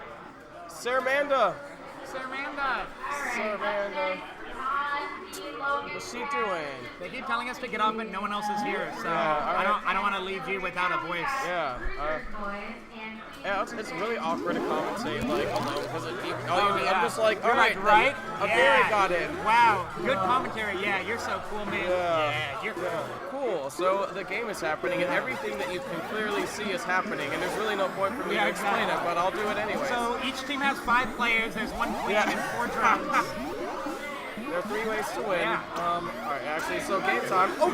Sir Amanda. Sarah, Amanda. Sir Amanda. What's she doing? They keep telling us to get off, but no one else is here, so Yeah, I don't want to leave you without a voice. Yeah. It's really awkward to commentate like alone because I'm just like, all You're right, like, right? A berry got it. Wow, good commentary. Yeah, you're so cool, man. Yeah. You're Cool. cool. So the game is happening, and everything that you can clearly see is happening, and there's really no point for me to explain it, but I'll do it anyway. So each team has 5 players. There's 1 queen and 4 drums. There are 3 ways to win. Yeah. All right, actually, so game time. Oh!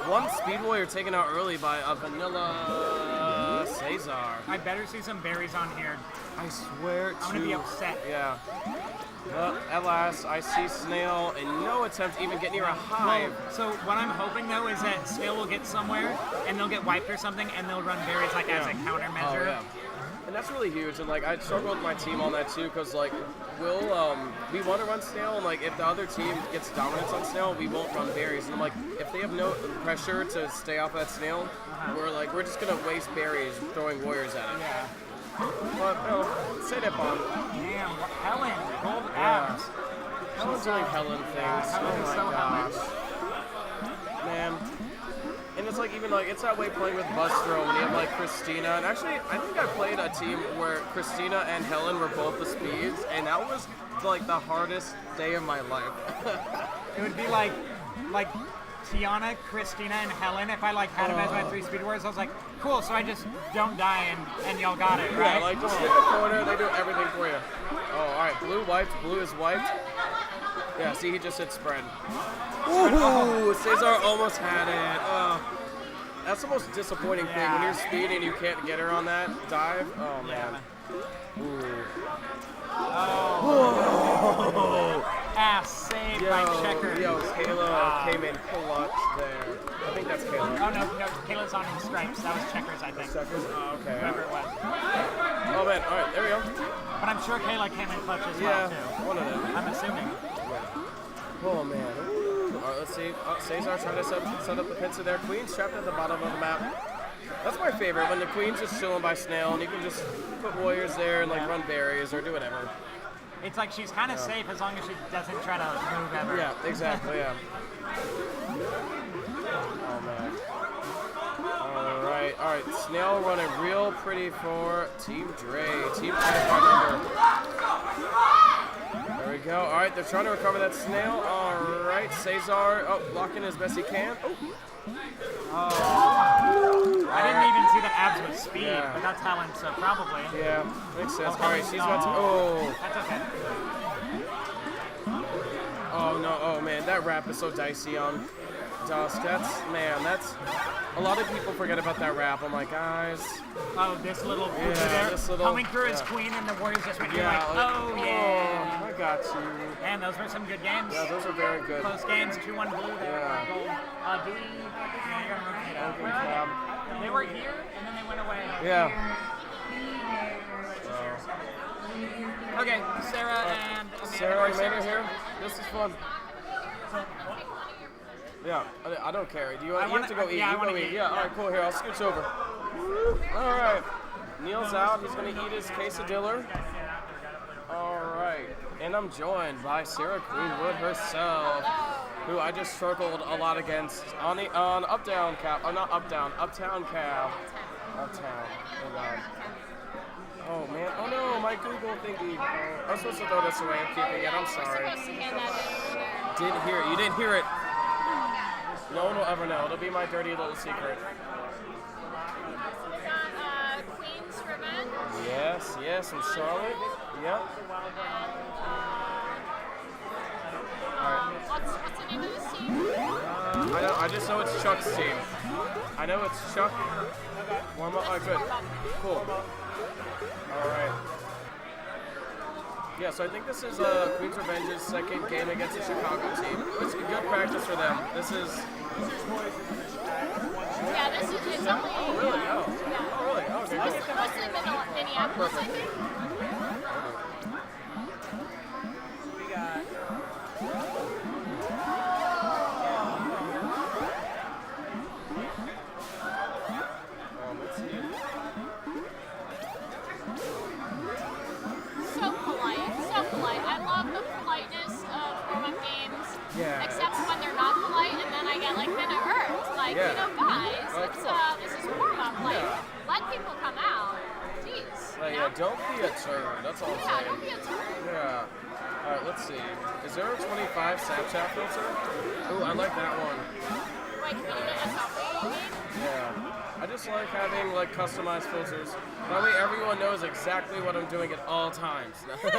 One Speed Warrior taken out early by a Vanilla Cesar. I better see some berries on here. I swear to... I'm going to be upset. Yeah. But at last, I see Snail and no attempt to even get near a hive. So what I'm hoping though is that Snail will get somewhere and they'll get wiped or something and they'll run berries like as a countermeasure. Oh, yeah. And that's really huge. And like I struggle with my team on that too, because like we want to run Snail, and like if the other team gets dominance on Snail, we won't run berries. And I'm like, if they have no pressure to stay off that Snail, we're just gonna waste berries throwing warriors at it. Yeah. But say that bomb. Damn, Helen, gold Yeah. abs. Helen's doing Helen things. Helen Oh is my so gosh. Man. And it's like even like it's that way playing with Bustro when you have like Christina. And actually I think I played a team where Christina and Helen were both the speeds, and that was like the hardest day of my life. It would be like Tiana, Christina, and Helen. If I like had them as my 3 speed warriors, I was like, cool. So I just don't die and y'all got it, right? Yeah, like just hit the corner, they do everything for you. Oh, all right, blue wiped, blue is wiped. Yeah, see, he just hit spread. Ooh, Cesar almost had it. That's the most disappointing thing when you're speeding and you can't get her on that dive. Oh man. Ooh. Oh. Ass saved by Checker. Yo, Kayla came in clutch there. I think that's Kayla. Oh no, Kayla's on in stripes. That was Checkers, I think. Checkers? Oh, okay. Whoever it was. Oh man, all right, there we go. But I'm sure Kayla came in clutch as Yeah, well too. one of them. I'm assuming. Oh man. Ooh. All right, let's see. Cesar trying to set up the pincer there. Queen's trapped at the bottom of the map. That's my favorite, when the queen's just chilling by Snail and you can just put warriors there and like run berries or do whatever. It's like she's kind of safe as long as she doesn't try to move ever. Yeah, exactly, yeah. Oh man. All right. Snail running real pretty for Team Dre. Team 25 member. There we go. All right, they're trying to recover that Snail. All right, Cesar, blocking as best he can. I didn't even see the abs with speed, but that's Helen, so probably. Yeah, makes sense. All right, she's about to. Oh. That's okay. Oh no. Oh man, that wrap is so dicey on Dusk. That's a lot of people forget about that wrap. I'm like, guys. Oh, this little there, coming through as queen, and the Warriors just went here like, oh yeah. I got you. Man, those were some good games. Yeah, those are very good. Close games, 2-1 blue there. Yeah. Gold. Do we? Yeah, you gotta rotate out. They were here, and then they went away. Yeah. Okay, Sarah and Amanda here. This is fun. Yeah, I don't care. Do you have to go eat? Yeah, you I want go to eat. eat. Yeah, all right, cool. Here, I'll scooch over. All right. Neil's out. He's going to eat his quesadilla. All right. And I'm joined by Sarah Greenwood herself, who I just struggled a lot against on Uptown Cap. Oh, not Uptown. Uptown Cap. Uptown. Oh, God. Oh, man. Oh, no. My Google thingy. I was supposed to throw this away. I'm keeping it. I'm sorry. Didn't hear it. You didn't hear it. No one will ever know. It'll be my dirty little secret. Queen's Revenge. Yes, from Charlotte. Yep. Alright. What's the name of this team? I just know it's Chuck's team. I know it's Chuck. Warm up. Alright, good. Cool. Alright. Yeah, so I think this is Queen's Revenge's second game against the Chicago team. It's a good practice for them. This is... Yeah, this is it's only... Oh, really? Oh, really? Oh, okay, Mostly Minneapolis, I think. We got... let's see. So polite. I love the politeness of warm-up games. Yeah. Except when they're not polite, and then I get like kind of hurt. Like, Yeah. you know, guys, Cool. this is warm-up. Like, Yeah. let people come out. Jeez. Like, you know? yeah, don't be a turd. That's all I'm Yeah, saying. don't be a turd. Yeah. Alright, let's see. Is there a 25 Snapchat filter? Ooh, I like that one. way community SLP, you mean? Yeah. I just like having like customized filters. That way everyone knows exactly what I'm doing at all times. Oopsies.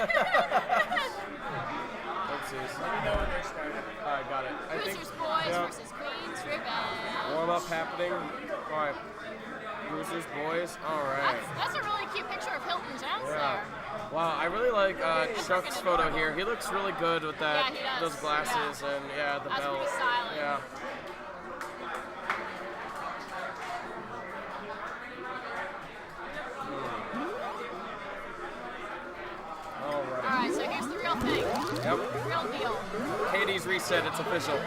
Let me know when they're starting. Alright, got it. I think Bruisers Boys yeah. versus Queens Revenge. Warm up happening. Alright. Bruisers Boys. Alright. That's a really cute picture of Hilton Jones Yeah. there. Wow, I really like Chuck's photo here. He looks really good with that, Yeah, he does. those glasses and yeah, the That's belt. pretty stylish. Yeah. Alright, so here's the real thing. Yep. Real deal. Katie's reset. It's official.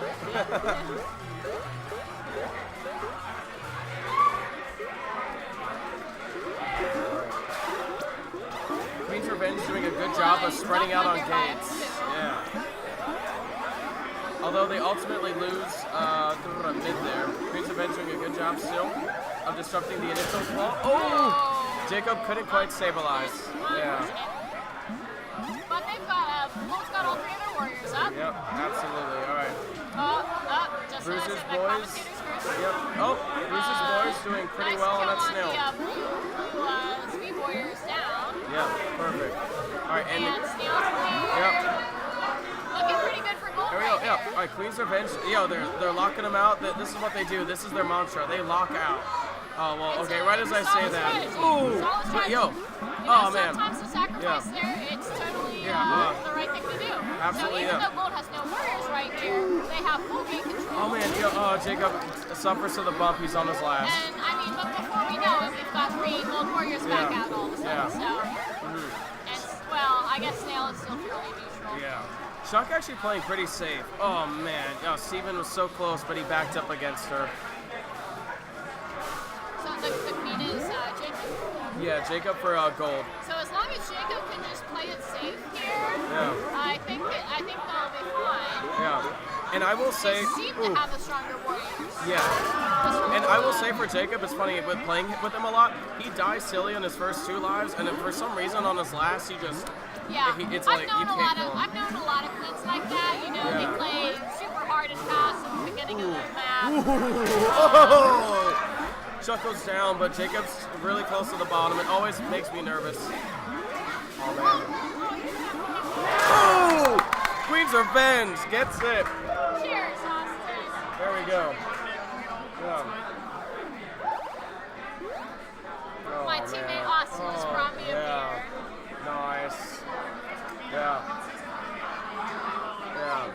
Queen's Revenge doing a good job of spreading out on gates. Yeah. Although they ultimately lose through mid there. Queen's Revenge doing a good job still of disrupting the initial wall. Oh! Jacob couldn't quite stabilize. Yeah. But they've got, both got all three of their warriors up. Yep, absolutely. All right. Just Bruises the Boys. commentators first. Yep. Oh, Bruises Boys doing pretty Nice well on kill that snail. The blue Speed Warriors down. Yeah, perfect. All right, and And Snail's clear. yep. Looking pretty good for gold There we go. right Yep. here. All right, Queen's Revenge. Yo, they're locking them out. This is what they do. This is their mantra. They lock out. Oh well. It's Okay. a- Right as I it's a say solid that. strategy. Ooh. Solid But strategy. yo. You Oh know, man. sometimes the sacrifice Yeah. there, it's totally Yeah, the right thing to do. absolutely, So even yeah. though gold has no warriors right here, they have full game control. Oh man. Yo. Oh, Jacob suffers to the bump. He's on his last. And I mean, but before we know it, we've got three gold warriors back Yeah. out all of a sudden. Yeah. So, and well, I guess Snail is still fairly neutral. Yeah. Chuck actually playing pretty safe. Oh man. Yo, Steven was so close, but he backed up against her. So the queen is Jacob. Yeah, Jacob for gold. So as long as Jacob can just play it safe here, Yeah. I think they'll be fine. Yeah. And I will say. They seem to have the stronger warriors. Yeah. And I will say for Jacob, it's funny, with playing with him a lot, he dies silly on his first two lives, and then for some reason on his last, he just, Yeah, it's I've like, known you a can't lot kill of him. I've known a lot of queens like that. You know, Yeah. they play super hard and fast at the beginning of the map. Oh! Chuck goes down, but Jacob's really close to the bottom. It always makes me nervous. Oh, man. Oh! Queen's Revenge gets it. Cheers, Austin. There we go. Yeah. Oh, My man. teammate Austin just brought me a yeah. beer. Nice. Yeah. Yeah.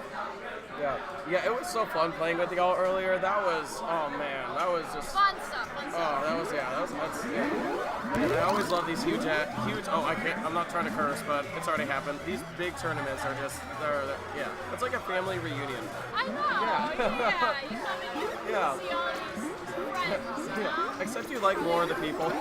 Yeah. Yeah, it was so fun playing with y'all earlier. That was, oh man, that was just, Fun stuff, fun oh, stuff. that was, yeah, that's, yeah. Man, I always love these huge, oh, I can't, I'm not trying to curse, but it's already happened. These big tournaments are just, they're yeah, it's like a family reunion. I know, yeah. You come in, you Yeah. see all these friends, you know? Yeah. Except you like more of the people.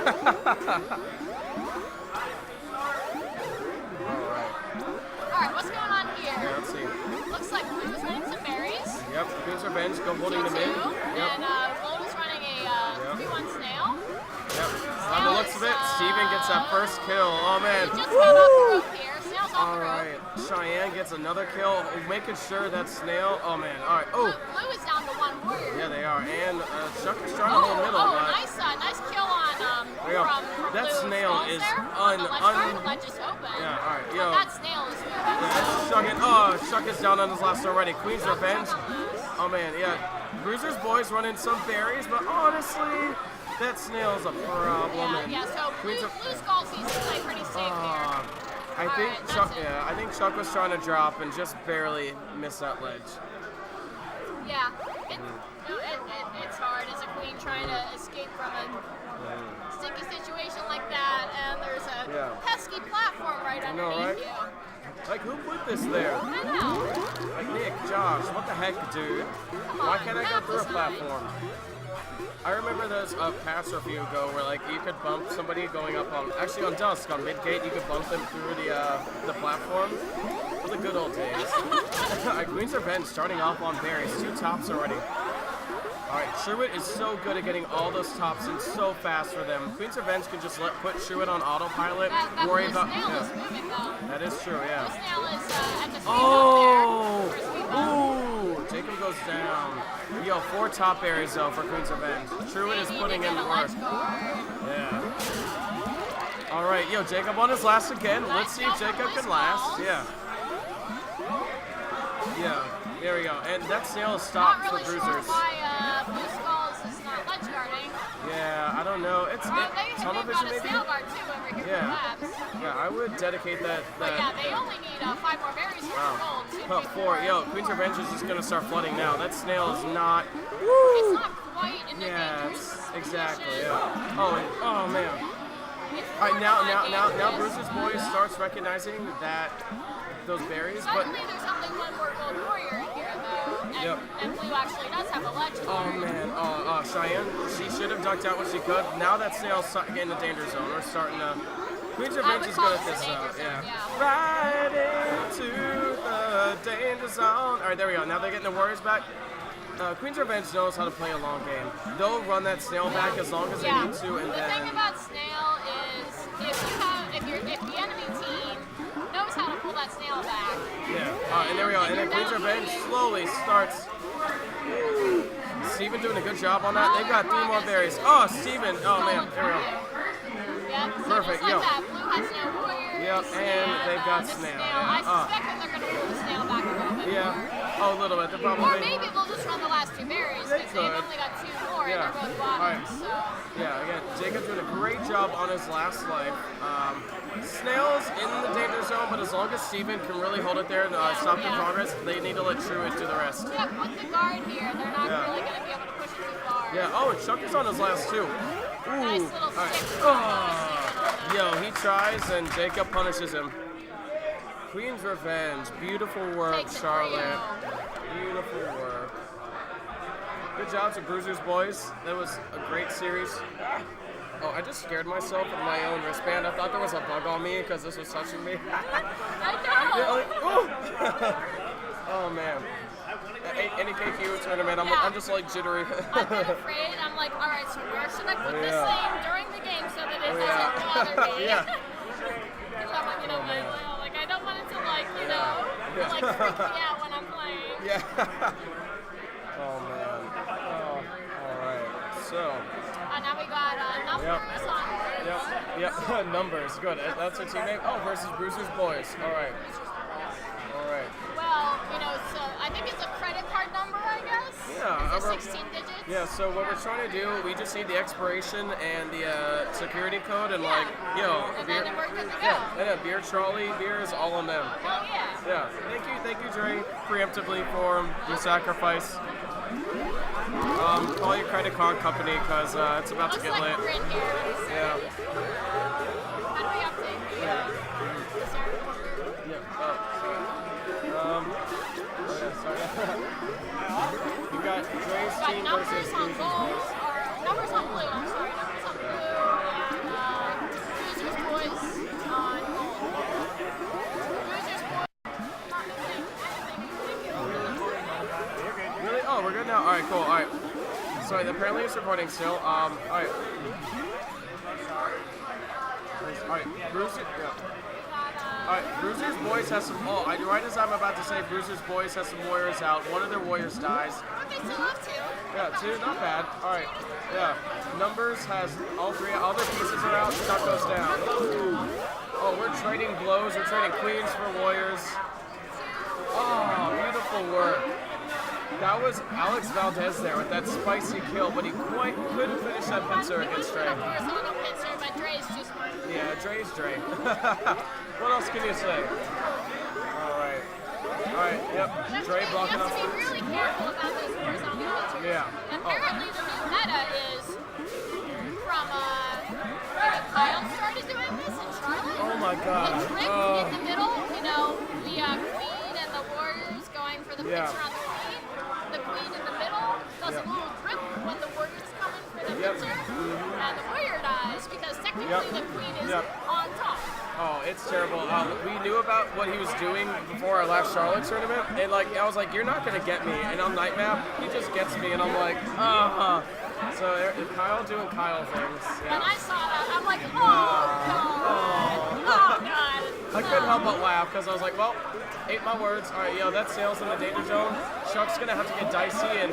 Alright, what's going on Yeah, here? let's see. Looks like blue is running some berries. Yep, Queen's Revenge, go holding the mid. Two, Yep. and gold is running a 3-1 snail. Yep. On the looks of it, Steven gets that first kill. Oh man. He just got off the rope here. Snail's off All the rope. right. Cheyenne gets another kill, making sure that Snail. Oh man. All right. Oh. Blue is down to one warrior. Yeah, they are. And Chuck is trying to hold middle, but nice kill on There you go. from That Blue snail Skulls is there. The ledge is open. Yeah. All right. But Yo. that snail is Yeah, Chuck it. Oh, Chuck is down on his last already. Queen's Revenge. Oh man. Yeah. Bruiser's Boys running some berries, but honestly, that snail's a problem. Yeah, so Blue Skull seems to play pretty safe here. I All think right, Chuck. that's it. Yeah, I think Chuck was trying to drop and just barely missed that ledge. Yeah, it's hard as a queen trying to escape from a sticky situation like that, and there's a Yeah. pesky platform right know, underneath right? you. Like, who put this there? I know. Like, Nick, Josh, what the heck, dude? Why can't I go through a platform? I remember there's a patch a few ago where, like, you could bump somebody going up on, actually on Dusk, on Midgate, you could bump them through the platform. For the good old days. Queen's Revenge starting off on berries, 2 tops already. Alright, Sherwood is so good at getting all those tops in so fast for them. Queen's Revenge can just put Sherwood on autopilot, That worry blue about. snail Yeah. is moving though. That is true, Blue yeah. snail is at the speed Oh! bump there. For a speed bump. Ooh! Jacob goes down. Yo, 4 top berries though for Queen's Revenge. Truett is putting in the work. Yeah. All right, yo, Jacob on his last again. Let's see if Jacob can last. Yeah. Yeah, there we go. And that snail is stopped for bruisers. Not really sure why Blue Skulls is not ledge guarding. Yeah, I don't know. It's television maybe. Snail guard too over here for laps. Yeah, I would dedicate that. But yeah, they only need 5 more berries for gold. 4. Yo, Queen's Revenge is just gonna start flooding now. That snail is not. It's not quite in the dangerous exactly. position. Yeah. Oh man. All right, now Bruce's boy starts recognizing that those berries, but suddenly there's only one more gold warrior in here though, and Blue actually does have a ledge guard. Oh man, Cheyenne, she should have ducked out when she could. Now that snail's getting the danger zone. We're starting to. Queen's Revenge is good at this though. Yeah. Right into the danger zone. All right, there we go. Now they're getting the warriors back. Queen's Revenge knows how to play a long game. They'll run that snail back as long as they need to, and the thing about snail is if the enemy team knows how to pull that snail back. Yeah. And there we go. And then Queen's Revenge slowly starts. Steven doing a good job on that. They've got 3 more berries. Oh, Steven. Oh man. There we go. Yep. Perfect. So just like that, Blue has no warriors. Yep. And they've got snail. I suspect that they're going to pull the snail back a little bit. Yeah. Oh, a little bit. They're probably. Or maybe they'll just run the last 2 berries because they've only got 2 more and they're both bottoms. So. Yeah, again, Jacob's doing a great job on his last life. Snail's in the danger zone, but as long as Steven can really hold it there and stop the progress, they need to let Truett do the rest. Yeah, with the guard here, they're not really going to be able to push it too far. Yeah, and Chuck is on his last 2. Ooh. Nice little stick. Yo, he tries and Jacob punishes him. Queen's Revenge. Beautiful work, Charlotte. Beautiful work. Good job to Bruiser's boys. That was a great series. Oh, I just scared myself with my own wristband. I thought there was a bug on me because this was touching me. I know. Yeah, like, oh man. Any KQ tournament, I'm just like jittery. I've been afraid. I'm like, all right, so where should I put this thing during the game so that it doesn't bother me? Yeah. Because I'm like, like I don't want it to like freak me out when I'm playing. Yeah. Oh man. Oh, all right. So. Now we got numbers on. Yep. Numbers. Good. That's our team name. Oh, versus Bruiser's boys. All right. All right. Well, so I think it's a credit card number, I guess. Yeah. Is it 16 digits? Yeah. So what we're trying to do, we just need the expiration and the security code, and and beer. then we're good to go. And a beer trolley. Beer is all on them. Hell yeah. Yeah. Thank you, Dre, preemptively for your sacrifice. Call your credit card company because it's about to get lit. Looks like we're in here. Yeah. How do we update the server? Yeah. Sorry. You got Dre's team numbers versus on Bruiser's gold, boys. or numbers on blue. I'm sorry, numbers on blue, and Bruiser's boys on gold. Bruiser's boys not doing anything. Really? Oh, we're good now? Alright, cool. Alright. Sorry, apparently it's recording still. Alright. Alright, Bruiser. Yeah. Alright, Bruiser's boys has some. Oh, right as I'm about to say, Bruiser's boys has some warriors out. One of their warriors dies. Okay, still have 2. Yeah, 2, not bad. Alright. Yeah. Numbers has all 3. All their pieces are out. Chuck goes down. Ooh. Oh, we're trading blows. We're trading queens for warriors. Oh, beautiful work. That was Alex Valdez there with that spicy kill, but he couldn't finish that pincer against Dre. Horizontal pincer, but Dre's just working. Yeah, Dre's Dre. What else can you say? Alright, yep. Dre blocking You off. have to be really careful about those horizontal pincers. Yeah. Apparently the new meta is from Kyle started doing this in Charlotte. Oh my god. The trick in the middle, the queen and the warriors going for the pincer on the queen. The queen in the middle does a little drip when the warrior's coming for the pincer, and the warrior dies because technically the queen is on top. Oh, it's terrible. We knew about what he was doing before our last Charlotte tournament, and I was like, you're not gonna get me. And on night map, he just gets me, and I'm like, So Kyle doing Kyle things. Yeah. And I saw that, I'm like, oh god. I couldn't help but laugh because I was like, well, ate my words. All right, yo, that's Sales in the danger zone. Chuck's gonna have to get dicey and.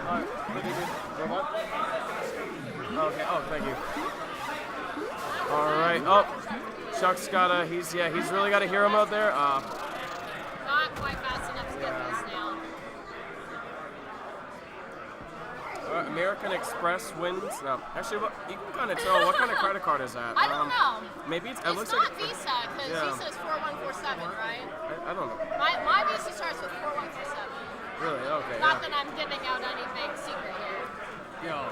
All right, robot. Okay. Oh, thank you. All right. Oh, Chuck's gotta. He's really got a hero mode there. Not quite fast enough to get this now. American Express wins. No, actually, you can kind of tell what kind of credit card is that. I don't know. Maybe it It's looks not like Visa, because Visa is 4147, right? I don't know. My Visa starts with 4147. Really? Okay. Not that I'm giving out any big secret here. Yo,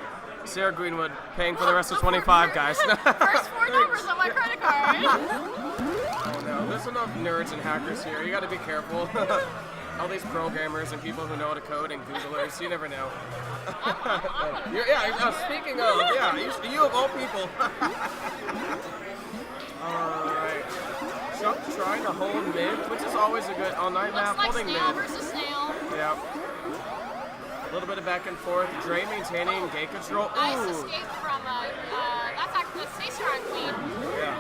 Sarah Greenwood paying for the rest of 25, guys. First four numbers on my credit card. Oh no, there's enough nerds and hackers here. You got to be careful. All these programmers and people who know how to code and Googlers, you never know. Speaking of, you of all people. Alright. Chuck trying to hold mid, which is always a good all-night map, Looks like holding snail mid. versus snail. Yeah. A little bit of back and forth. Dre maintaining gate control. Nice Ooh. escape from that's actually Stacer on Queen. Yeah.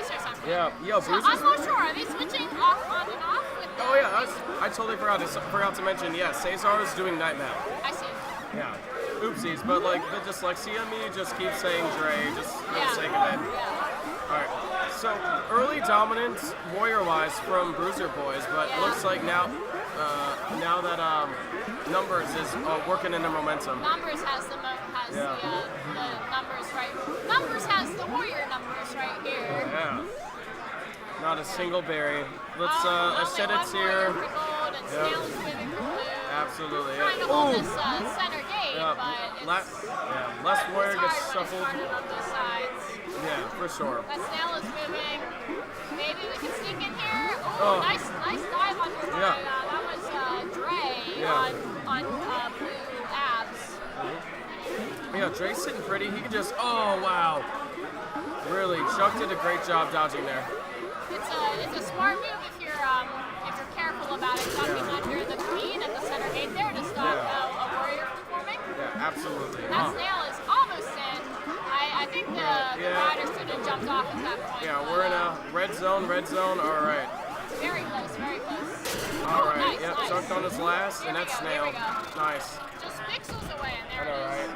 Stacer's on Queen. Yeah. Yo, So Bruiser's. I'm not sure. Are they switching on and off with Oh yeah, I totally forgot to mention. Yeah, Cesar is doing night map. I see. Yeah. Oopsies, but like the dyslexia in me just keeps saying Dre just for the sake of it. Yeah. All right. So early dominance warrior-wise from Bruiser Boys, but looks like now that Numbers is working in the momentum. Numbers has the numbers right. Numbers has the warrior numbers right here. Yeah. Not a single berry. Let's set it here. Absolutely. Trying to hold this center gate, but less warrior gets shuffled. On both sides. Yeah, for sure. That snail is moving. Maybe we can sneak in here. Oh, nice dive on your that was Dre on blue abs. Yeah, Dre's sitting pretty. He can just. Oh wow. Really, Chuck did a great job dodging there. It's a smart move if you're careful about it. Ducking under the queen at the center gate there to stop a warrior from forming. Yeah, absolutely. That snail is almost in. I think the riders should have jumped off at that point. Yeah, we're in a red zone. All right. Very close, very close. All right. Nice, Yep, nice. Chucked on his last, and that's snail. Nice. Just pixels away, and there All it is. right.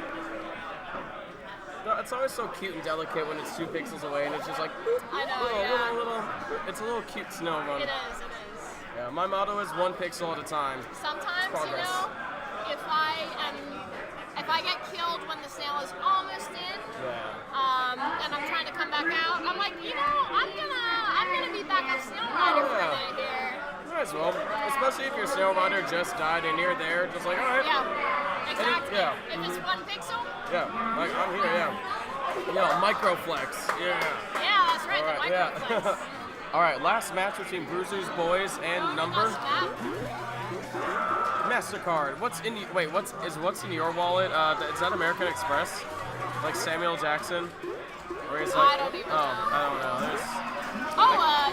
No, it's always so cute and delicate when it's 2 pixels away, and it's just like I know, little. It's a little cute snow run. It is. Yeah, my motto is 1 pixel at a time. Sometimes, Progress. if I get killed when the snail is almost in, and I'm trying to come back out, I'm like, I'm gonna be back up snail rider for a minute here. Might as well, especially if your snail rider just died and you're there, just like, all right. Yeah, exactly. Yeah. If it's 1 pixel. Yeah, like I'm here. Yeah. Microflex. Yeah. Yeah, that's right. All right. The microflex. All right, last match between Bruiser's Boys and Number. MasterCard. What's in your wallet? Is that American Express? Like Samuel Jackson? Or is like, I don't even know. I don't know.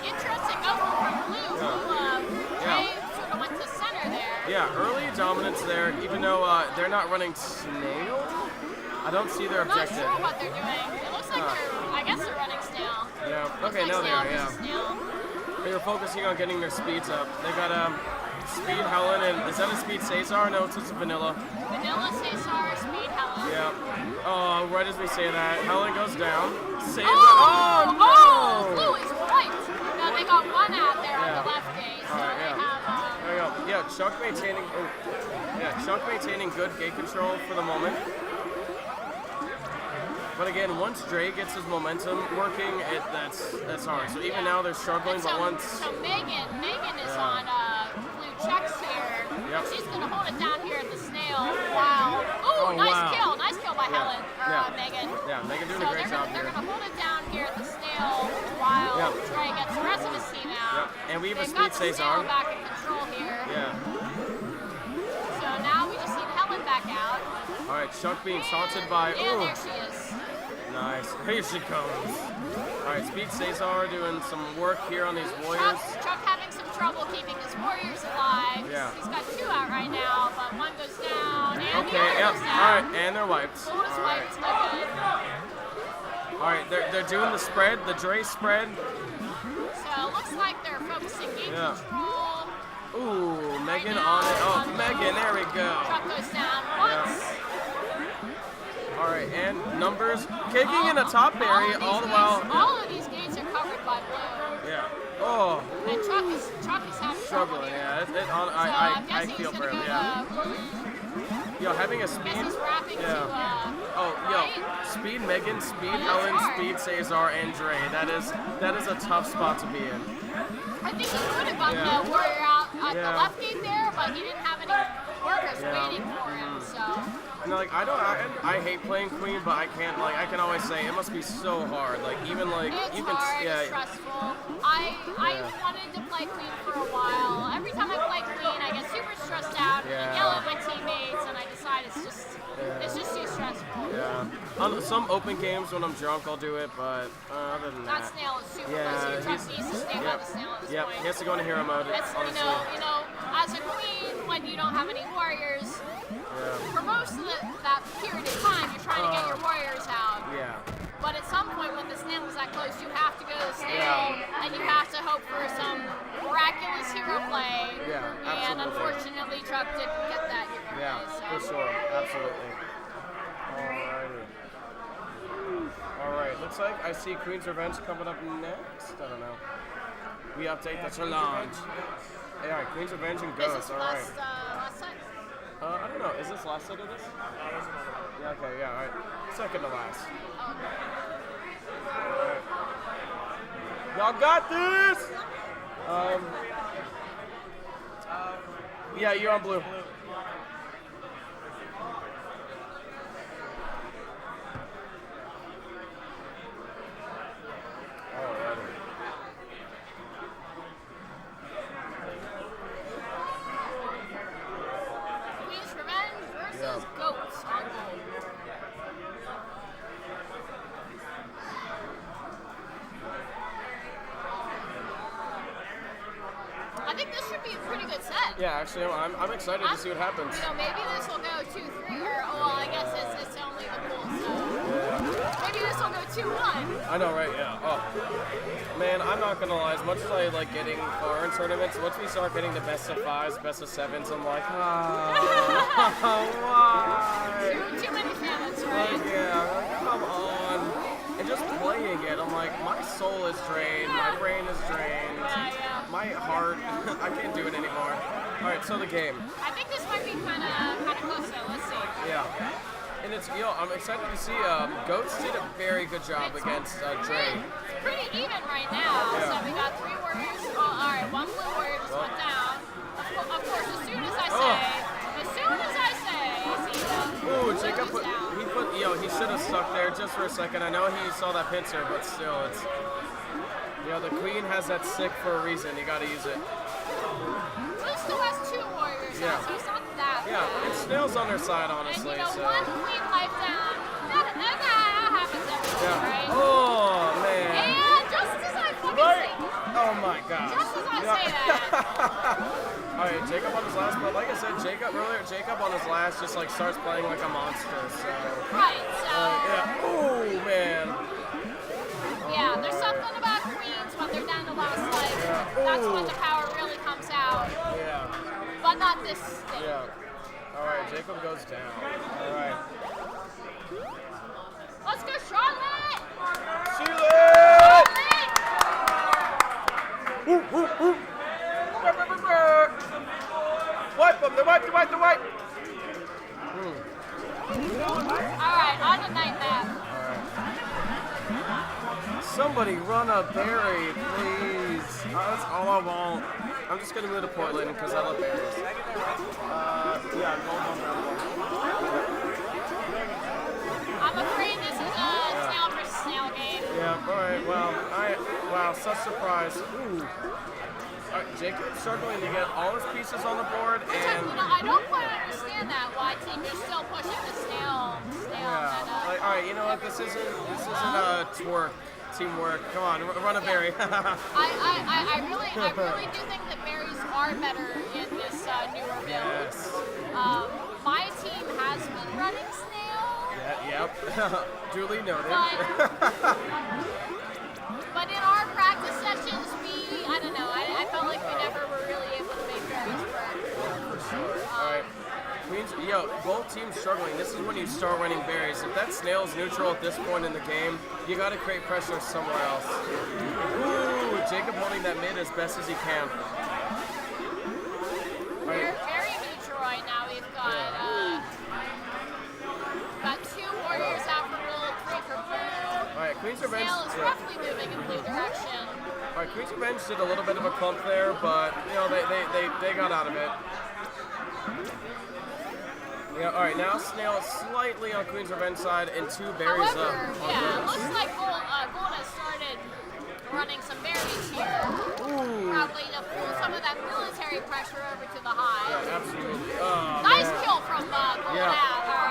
Interesting note from Blue. They sort of went to center there. Yeah, early dominance there, even though they're not running snail. I don't see their objective. I'm not sure what they're doing. It looks like I guess they're running snail. Yeah. Okay, Looks now like they are. snail Yeah. versus snail. They were focusing on getting their speeds up. They got Speed Helen, and is that a Speed Cesar? No, it's just a Vanilla. Vanilla Cesar, Speed Helen. Yeah. Oh, right as we say that, Helen goes down. Cesar. Blue is wiped. Now they got one out there on the left gate, so Alright, they have. There we go. Yeah, Chuck maintaining good gate control for the moment. But again, once Dre gets his momentum working, that's hard. So even now they're struggling, but once. So Megan is on blue checks here. Yep. She's gonna hold it down here at the snail. Wow. Ooh, nice kill by Helen or Megan. Yeah, Megan doing a great job they're here. gonna hold it down here at the snail while Dre gets the rest of his team out. And we have a They've Speed got the snail Cesar. back in control here. Yeah. So now we just need Helen back out. All right, Chuck being taunted by. And there she is. Nice. Here she comes. All right, Speed Cesar doing some work here on these warriors. Chuck having some trouble keeping his warriors alive. Yeah. He's got 2 out right now, but 1 goes down, and the Okay, other yep. goes All down. right, and they're wiped. Blue is wiped, no good. All right, They're doing the spread, the Dre spread. So it looks like they're focusing game control. Ooh, Megan on it. Oh, Megan, there we go. Truck goes down once. All right, and numbers kicking in the top area all the while. All of these gates are covered by blue. Yeah. Oh. And truck is having struggling. Yeah, I feel for him. Yeah. Yo, having a speed. He's wrapping Speed Megan, speed Ellen, speed Cesar, and Dre. That is a tough spot to be in. I think he could have gotten the warrior out at the left gate there, but he didn't have any workers waiting for him. So. And like I hate playing Queen, but I can't I can always say it must be so hard. Like even it's hard, it's stressful. I wanted to play Queen for a while. Every time I play Queen, I get super stressed out and yell at my teammates, and I decide it's just too stressful. Yeah. On some open games when I'm drunk, I'll do it, but other than that. That snail is super close. Your truck needs to stay by the snail at this point. He has to go into hero mode. It's, you know, as a Queen, when you don't have any warriors, for most of that period of time, you're trying to get your warriors out. Yeah. But at some point, when the snail is that close, you have to go to the snail, and you have to hope for some miraculous hero play. Yeah, absolutely. And unfortunately, Truck didn't get that hero play. So. For sure. Absolutely. Alrighty. Alright, looks like I see Queen's Revenge coming up next. I don't know. We update the challenge. Hey, alright, Queen's Revenge and Ghost. Alright. Last set? I don't know. Is this last set of this? Yeah, okay, yeah, alright. Second to last. Alright. Y'all got this! Yeah, you're on blue. Queen's Revenge versus Goats on gold. I think this should be a pretty good set. Yeah, actually, I'm excited to see what happens. You know, maybe this will go 2-3, or well, I guess it's only the pool, so maybe this will go 2-1. I know, right? Yeah. Oh, man, I'm not gonna lie. As much as I like getting far in tournaments, once we start getting the best of 5s, best of 7s, I'm like, why? Too many families, right? Like, yeah, come on. And just playing it, I'm like, my soul is drained, my brain is drained, my heart, I can't do it anymore. All right, so the game. I think this might be kind of close though. Let's see. Yeah. And it's, I'm excited to see Goats did a very good job against Dre. It's pretty even right now. Yeah. So we got 3 warriors. Well, all right, 1 blue warrior just went down. Of course, as soon as I say, ooh, Jacob he should have stuck there just for a second. I know he saw that pincer, but still, it's, the Queen has that sick for a reason. You got to use it. Blue still has 2 warriors now, so it's not that bad. And Snail's on their side, honestly. And so. 1 Queen life down. That happens every time, right? Oh man. And just as I fucking say. Oh my god. Just as I say that. Alright, Jacob on his last, but like I said, Jacob on his last just like starts playing like a monster, so. Right, so. Oh man. Yeah, there's something about Queens when they're down to last life. That's when the power really comes out. Yeah. But not this stage. Yeah. Alright, Jacob goes down. Alright. Let's go, Charlotte! Charlotte! Wipe them, the wipe. Alright, on the night map. Somebody run a berry, please. That's all I want. I'm just gonna move to Portland because I love berries. Yeah, gold on that one. I'm afraid this is a snail versus snail game. Yeah, alright, wow, such surprise. Ooh. Alright, Jacob's struggling to get all his pieces on the board, and I don't quite understand that, why team you're still pushing the snail meta. Alright, you know what, this isn't teamwork. Come on, run a berry. I really do think that berries are better in this newer build. Yes. My team has been running snail, Yep. Duly noted. But in our practice sessions, I don't know, I felt like we never were really able to make berries work. All right. Queens, both teams struggling. This is when you start winning berries. If that snail's neutral at this point in the game, you got to create pressure somewhere else. Ooh, Jacob holding that mid as best as he can. We're very neutral right now. We've got 2 warriors out for Bull, 3 for Blue. All right, Queen's Revenge. Snail is roughly moving in Blue direction. All right, Queen's Revenge did a little bit of a clump there, but they got out of it. Yeah, all right, now Snail slightly on Queen's Revenge side and 2 berries However, up. it looks like Gold has started running some berries here. Ooh. Probably to pull some of that military pressure over to the hive. Yeah, absolutely. Oh, Nice man. kill from Gold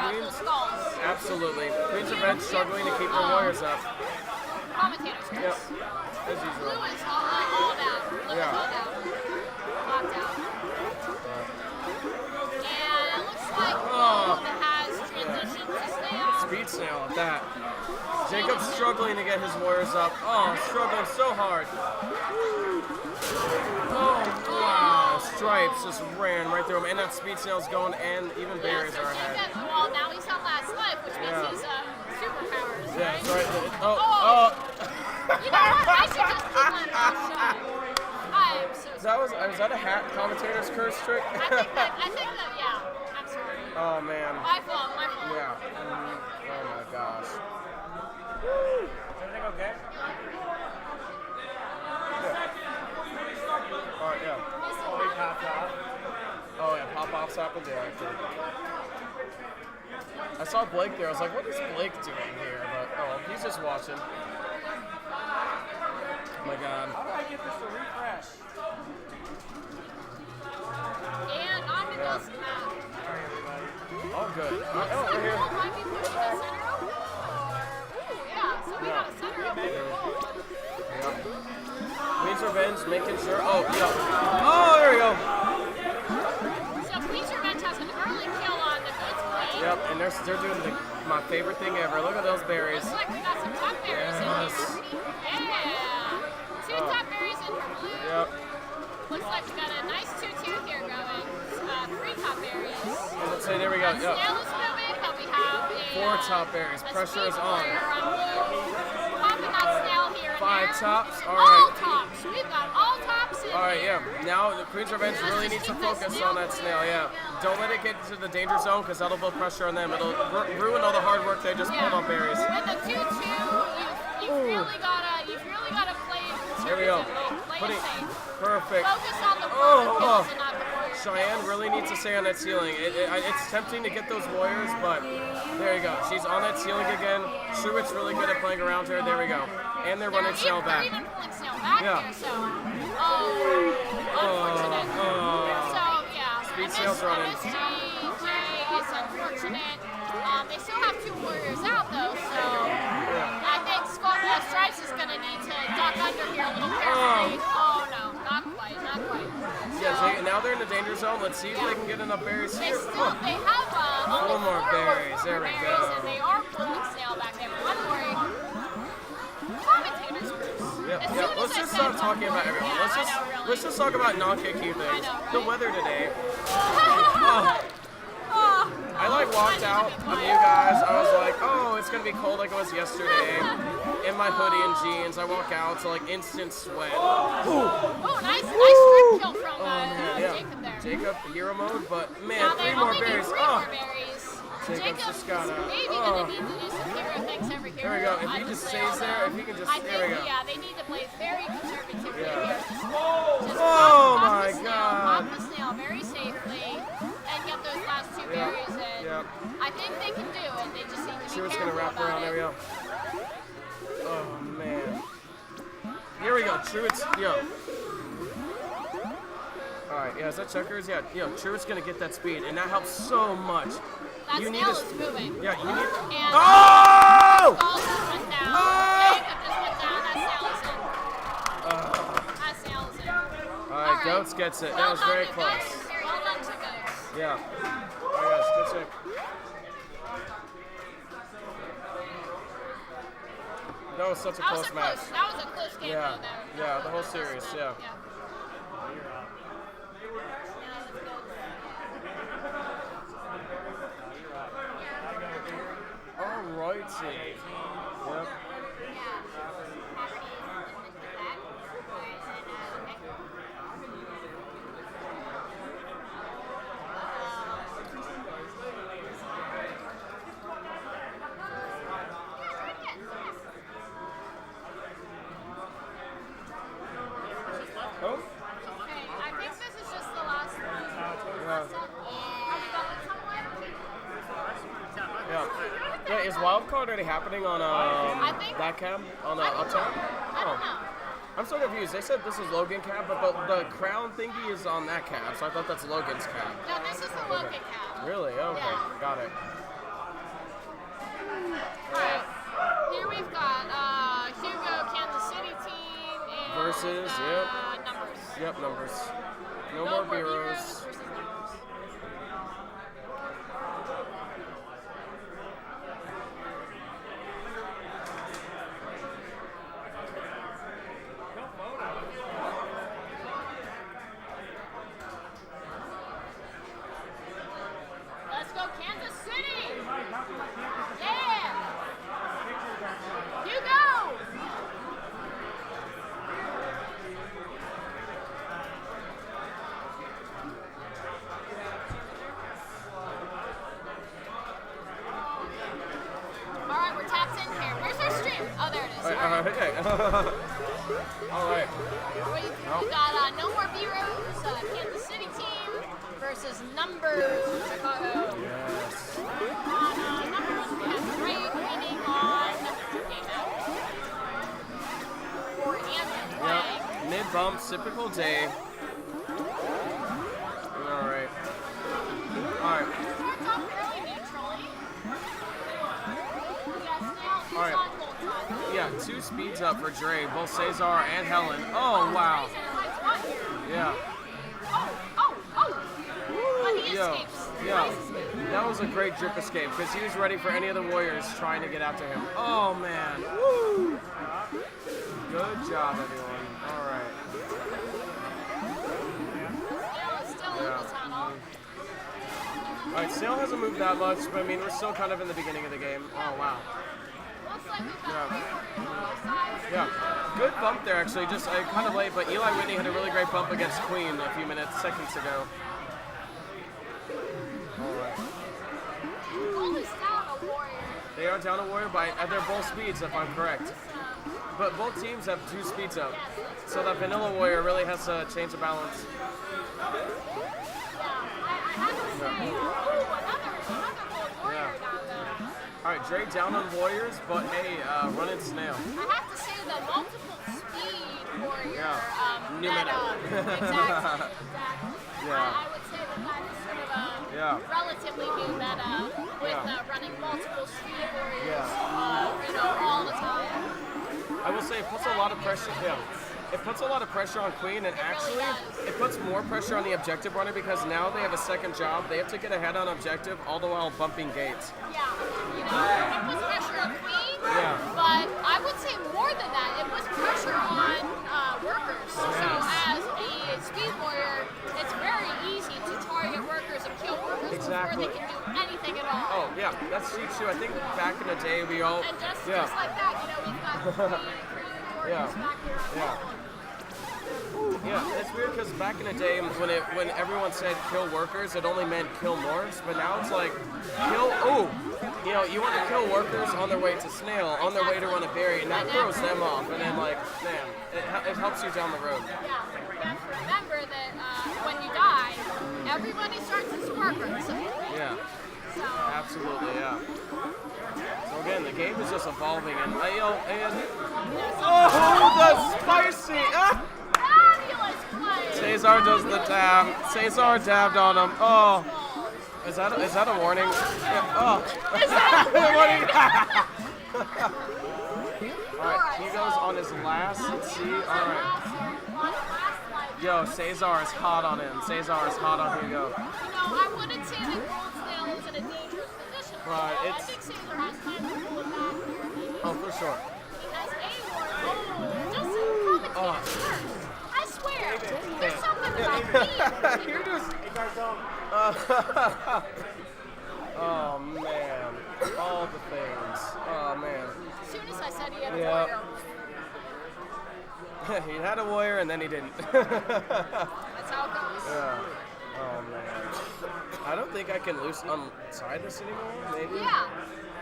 Blue Skulls. Absolutely. Queen's Revenge struggling to keep their warriors up. Commentators. Yep. As usual. Blue is all down. Blue is all down. Locked out. And it looks like Gold has transitioned to Snail. Speed Snail at that. Jacob's struggling to get his warriors up. Oh, struggling so hard. Oh, wow. Stripes just ran right through him. And that Speed Snail's going, and even berries are ahead. Jacob, well, now he's on last life, which means he's superpowers, Yeah, right? that's right. You know what? I should just keep my mouth shut. I'm so sorry. Was that a hat commentator's curse trick? I think that, yeah. I'm sorry. Oh, man. My fault. Yeah. Oh, my gosh. Is everything okay? All right, yeah. We popped off. Oh, yeah, pop-offs happened there. I saw Blake there. I was like, what is Blake doing here? But, oh, he's just watching. Oh, my God. How do I get this to refresh? And on to this map. Sorry, everybody. Oh, good. Oh, we're here. Might be pushing the center over. So we got a center over. Queen's Revenge making sure. Oh, yeah. Oh, there we go. So Queen's Revenge has an early kill on the goods plate. Yep, and they're doing my favorite thing ever. Look at those berries. Looks like we got some top berries in here. Yeah. 2 top berries in for Blue. Yep. Looks like we got a nice 2-2 here going. 3 top berries. Let's say there we go. Snail Yep. is moving, but we have a 4 top berries. a Pressure is speed on. player Blue. Popping that Snail here and 5 there. tops. All All right. tops. We've got all tops in All right, here. yeah. Now the Queen's Revenge really needs to focus on that snail. Yeah. Don't let it get to the danger zone because that'll put pressure on them. It'll ruin all the hard work they just pulled on berries. With the 2-2, you've really gotta play it There we go. conservatively. Play it safe. Perfect. Focus on the forward kills and not the warrior Cheyenne kills. really needs to stay on that ceiling. It's tempting to get those warriors, but there you go. She's on that ceiling again. Shuich's really good at playing around her. There we go. And they're running Snail They're back. even pulling Snail back Yeah. here, so unfortunate. So yeah, Speed Snail's running. MSG is unfortunate. They still have 2 warriors out though, so I think Stripes is gonna need to duck under here a little carefully. Oh no, not quite. Yeah, now they're in the danger zone. Let's see if they can get enough berries They here. have only 4 more berries. There we berries, go. and they are pulling Snail back there. One warrior. Commentators, Bruce. Yeah, let's just stop talking about everyone. Yeah, Let's just talk about non-KQ things. I know, right? The weather today. Oh, I walked out of you guys. I was like, oh, it's gonna be cold like it was yesterday. In my hoodie and jeans, I walk out to instant sweat. oh, nice strip kill from Yeah. Jacob there. Jacob hero mode, but man, Now 3 they more only need berries. 3 more berries. Jacob's just gotta. Maybe gonna need to do some hero things over here. There we go. If I he would just say, stays there, if he can just. I There we think, go. yeah, they need to play very conservatively Yeah. here. Just Oh pop my the snail, God. Pop the snail very safely and get those last 2 Yeah. berries in. Yeah. I think they can do it. They just need to She be was careful gonna wrap about around. it. There we go. Oh man. Here we go. Truett's. All right. Yeah. Is that checkers? Yeah. Truett's gonna get that speed, and that helps so much. That You need snail to- is moving. Yeah. You need. And Oh! Skull just went down. Ah! Jacob just went down. That snail is in. That snail is in. All right. Goats gets it. That was Well very done to close. Goats. Well done to Goats. Yeah. Oh my gosh. Good check. That was such a close match. That was a close game. Yeah, though. yeah, the whole series, yeah. All righty. Yep. Oh. Okay, I think this is just the last one. Yeah. Are we going somewhere? Yeah. Yeah, is wildcard already happening on think- that cab? On I don't Uptown? know. I don't know. I'm so confused. They said this is Logan cab, but the crown thingy is on that cab, so I thought that's Logan's cab. No, this is the Logan cab. Really? Okay, Yeah. got it. Alright, here we've got Hugo, Kansas City team, and Versus, numbers. Yep, numbers. No No more more bureaus. bureaus versus numbers. Let's go Kansas City! Yeah! Hugo! Alright, we're tapped in here. Where's our stream? Oh, there it is. Alright. Okay. All right. We got No More Bureaus, Kansas City team versus Numbers, Chicago. Yes. Numbers, we have Ray leaning on game out. Or Anthony playing. Yep. Mid bump, typical day. All right. All right. Starts off fairly neutrally. All right. Yeah, 2 speeds up for Dre, both Cesar and Helen. Oh, wow. Yeah. But he Yo, escapes. yeah. Nice escape. That was a great drip escape because he was ready for any of the Warriors trying to get after him. Oh, man. Woo! Good job, everyone. All right. Still in the tunnel. All right, Sale hasn't moved that much, but I mean, we're still kind of in the beginning of the game. Oh, wow. Looks like we've Yeah. got both sides. Yeah. Good bump there, actually. Just kind of late, but Eli Whitney had a really great bump against Queen a few seconds ago. All right. Gold is down a Warrior. They are down a Warrior by they're both speeds, if I'm correct. But both teams have 2 speeds up. So that Vanilla Warrior really has to change the balance. Yeah, I have to say, another gold Warrior Yeah. down there. All right, Dre down on Warriors, but hey, running Snail. I have to say the multiple speed Warrior Yeah. New meta. meta. Exactly. Yeah. I would say that is sort of a Yeah. relatively new meta with Yeah. running multiple speed Warriors, Yeah. all the time. I will say it puts a lot of pressure. Yeah. It puts a lot of pressure on Queen, and actually, it puts more pressure on the objective runner because now they have a second job. They have to get ahead on objective, all the while bumping gates. Yeah, it puts pressure on Queen, Yeah. but I would say more than that, it puts pressure on workers. So as a speed warrior, it's very easy to target workers and kill workers Exactly. before they can do anything at all. Oh yeah, that's true too. I think back in the day we all. And just Yeah. like that, we've got three warriors Yeah. back here on Yeah. that one. Yeah, it's weird because back in the day when everyone said kill workers, it only meant kill Norse, but now it's like kill. Oh, you want to kill workers on their way to Snail, on their way to run a berry, and that throws them off, and then like, damn, it helps you down the road. Yeah, you have to remember that when you die, everybody starts as workers. Yeah, So, absolutely, yeah. So again, the game is just evolving, and the spicy. Ah! fabulous play. Cesar does the dab. Cesar dabbed on him. Oh, is that a warning? Yeah. Oh, Is that a warning? warning? All right, he goes on his last. Let's see. All right. Yo, Cesar is hot on him. Cesar is hot on Hugo. I wouldn't say that Gold Snail is in a dangerous position. Right, I it's- think Caesar has time to pull it back here. Oh, for sure. He has Just commentate first. I swear, there's something about me. You're just. Oh man, all the things. Oh man. As soon as I said he had a Yeah. warrior. He had a warrior and then he didn't. That's how it goes. Yeah. Oh man. I don't think I can untie this anymore. Maybe. Yeah.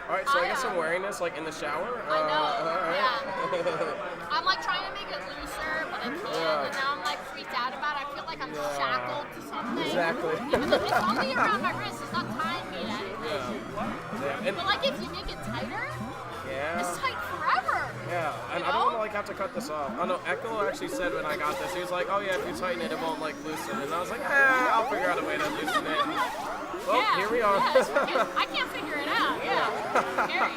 All right. So I guess I'm wearing this like in the shower. I know. All right. Yeah. I'm like trying to make it looser, but I can't. Yeah. And now I'm like freaked out about it. I feel like I'm shackled to something. Exactly. Even though it's only around my wrist. It's not tying me to anything. Yeah. And, But like if you make it tighter, yeah. it's tight forever. Yeah, and I don't want to like have to cut this off. I know Echo actually said when I got this, he was like, "Oh yeah, if you tighten it, it won't like loosen." And I was like, I'll figure out a way to loosen it." Well, Yeah. here we are. Yeah, I can't figure it out. Yeah. Scary.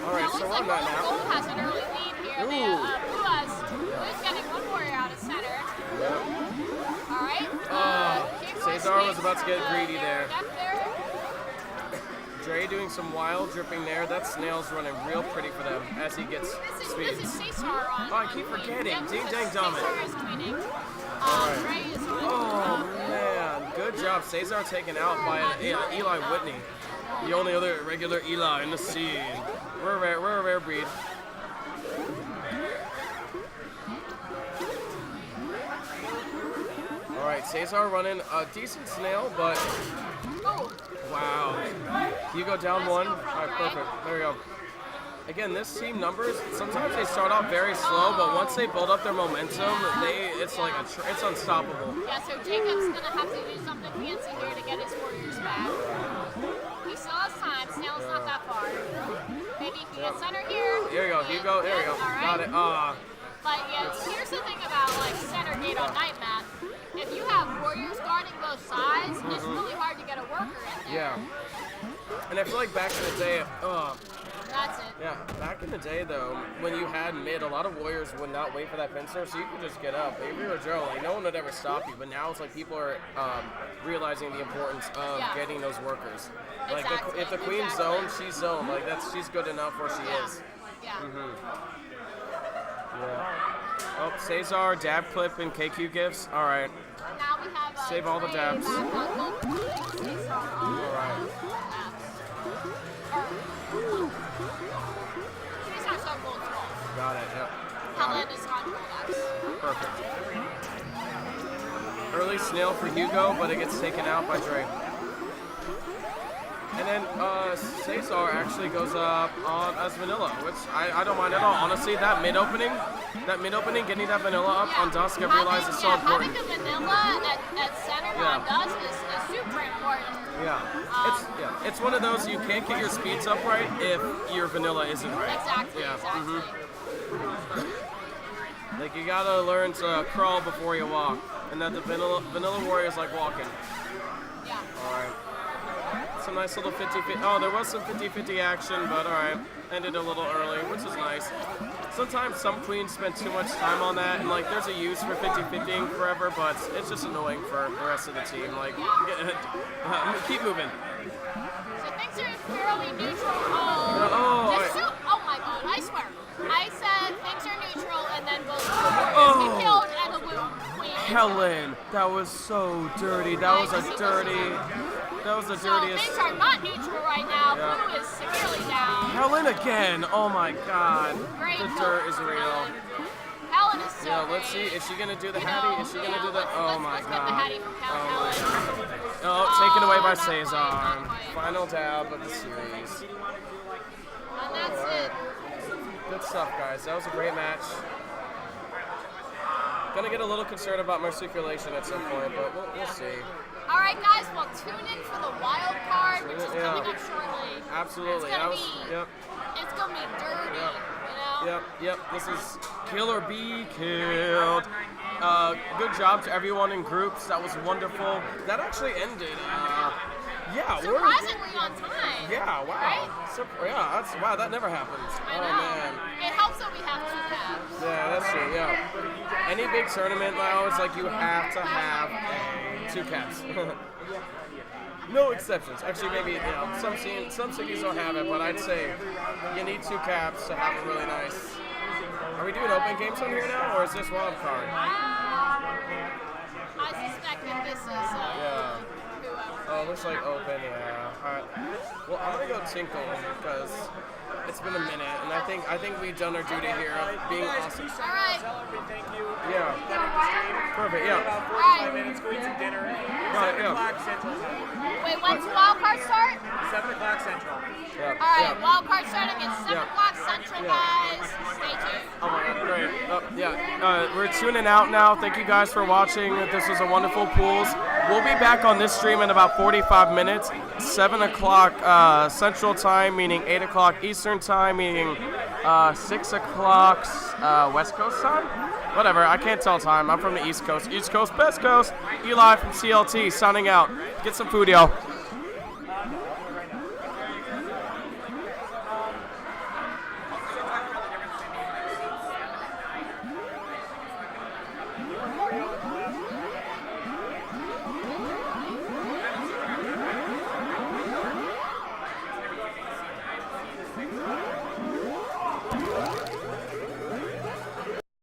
All right, Now, so looks on like that now. Gold has an early lead here. Blue's getting one warrior out of center. All right. Cesar was about to get greedy there. Up there. Dre doing some wild dripping there. That snail's running real pretty for them as he gets This speed. is Cesar on. Oh, I keep forgetting. Ding dang dummit. Cesar is winning. Dre is on. Oh man, good job. Cesar taken out by Eli Whitney, the only other regular Eli in the scene. We're a rare breed. All right, Cesar running a decent snail, but Oh, wow. Hugo down one. All right, perfect. There we go. Again, this team numbers, sometimes they start off very slow, but once they build up their momentum, it's like it's unstoppable. yeah, so Jacob's going to have to do something fancy here to get his warriors back. He still has time. Snail's not that far. Maybe he can get center here. Here we go, Hugo. There we go. All right. Got it. But yeah, here's the thing about like center gate on night map. If you have warriors guarding both sides, it's really hard to get a worker in there. Yeah. And I feel like back in the day, That's it. yeah, back in the day though, when you had mid, a lot of warriors would not wait for that pincer, so you could just get up. If you were Joe, like no one would ever stop you. But now it's like people are realizing the importance of getting those workers. Like Exactly. if the queen's zoned, she's zoned. Like she's good enough where she is. Yeah. Yeah. Oh, Cesar, dab clip, and KQ gifts. All right. Now we have Save all the Dre dabs. back on gold. Cesar on All right. Cesar's on gold 12. Got it. Yep. Helen is on gold X. Perfect. Early snail for Hugo, but it gets taken out by Dre. And then Cesar actually goes up on as vanilla, which I don't mind at all. Honestly, that mid opening, getting that vanilla up on Dusk, I realized is so important. Having a vanilla at center on Dusk is super important. It's one of those you can't get your speeds up right if your vanilla isn't right. Exactly. Like you gotta learn to crawl before you walk, and that the vanilla warrior is like walking. Yeah. All right. Some nice little 50-50. Oh, there was some 50-50 action, but all right. Ended a little early, which is nice. Sometimes some queens spend too much time on that, and like there's a use for 50-50ing forever, but it's just annoying for the rest of the team. Like, keep moving. So things are fairly neutral. Oh my god, I swear. I said things are neutral, and then both warriors get killed, and the blue queen. Helen, that was so dirty. That was the dirtiest. So things are not neutral right now. Yeah. Blue is severely down. Helen again. Oh my God. Great The kill dirt from is real. Helen. Helen is so Yeah, let's see. great. Is she gonna do the Hattie? Is she gonna do the? Oh my let's get the God. Hattie from Helen. Oh, taken away by not quite, Cesar. not quite. Final dab of the series. And that's Alright. it. Good stuff, guys. That was a great match. Gonna get a little concerned about my circulation at some point, but we'll see. All right, guys. Well, tune in for the wild card, which is Yeah. coming up shortly. Absolutely. It's gonna be dirty. Yep. You know. Yep. This is Kill or Be Killed. Good job to everyone in groups. That was wonderful. That actually ended. Surprisingly on time. Yeah. Wow. Right? Wow. That never happens. I Oh know. man. It helps that we have two tabs. Yeah, that's true. Yeah. Any big tournament now is like you have to have two caps. No exceptions. Actually, maybe some cities don't have it, but I'd say you need two caps to have a really nice Are we doing open games on here now, or is this wild card? I suspect that this is whoever. Oh, it looks like open, yeah. Alright. Well, I'm gonna go Tinkle because it's been a minute, and I think we've done our duty here of being awesome. All right. Thank you. Yeah. Perfect, yeah. About 45 minutes, go eat some dinner. 7 o'clock Central Time. Wait, when's wild card start? 7 o'clock Central. Yeah. All right, wild card starting at 7 o'clock Central, guys. Stay tuned. Oh my god, great. We're tuning out now. Thank you guys for watching. This was a wonderful pools. We'll be back on this stream in about 45 minutes. 7 o'clock Central Time, meaning 8 o'clock Eastern Time, meaning 6 o'clock West Coast time? Whatever, I can't tell time. I'm from the East Coast. East Coast, Best Coast. Eli from CLT signing out. Get some food, yo.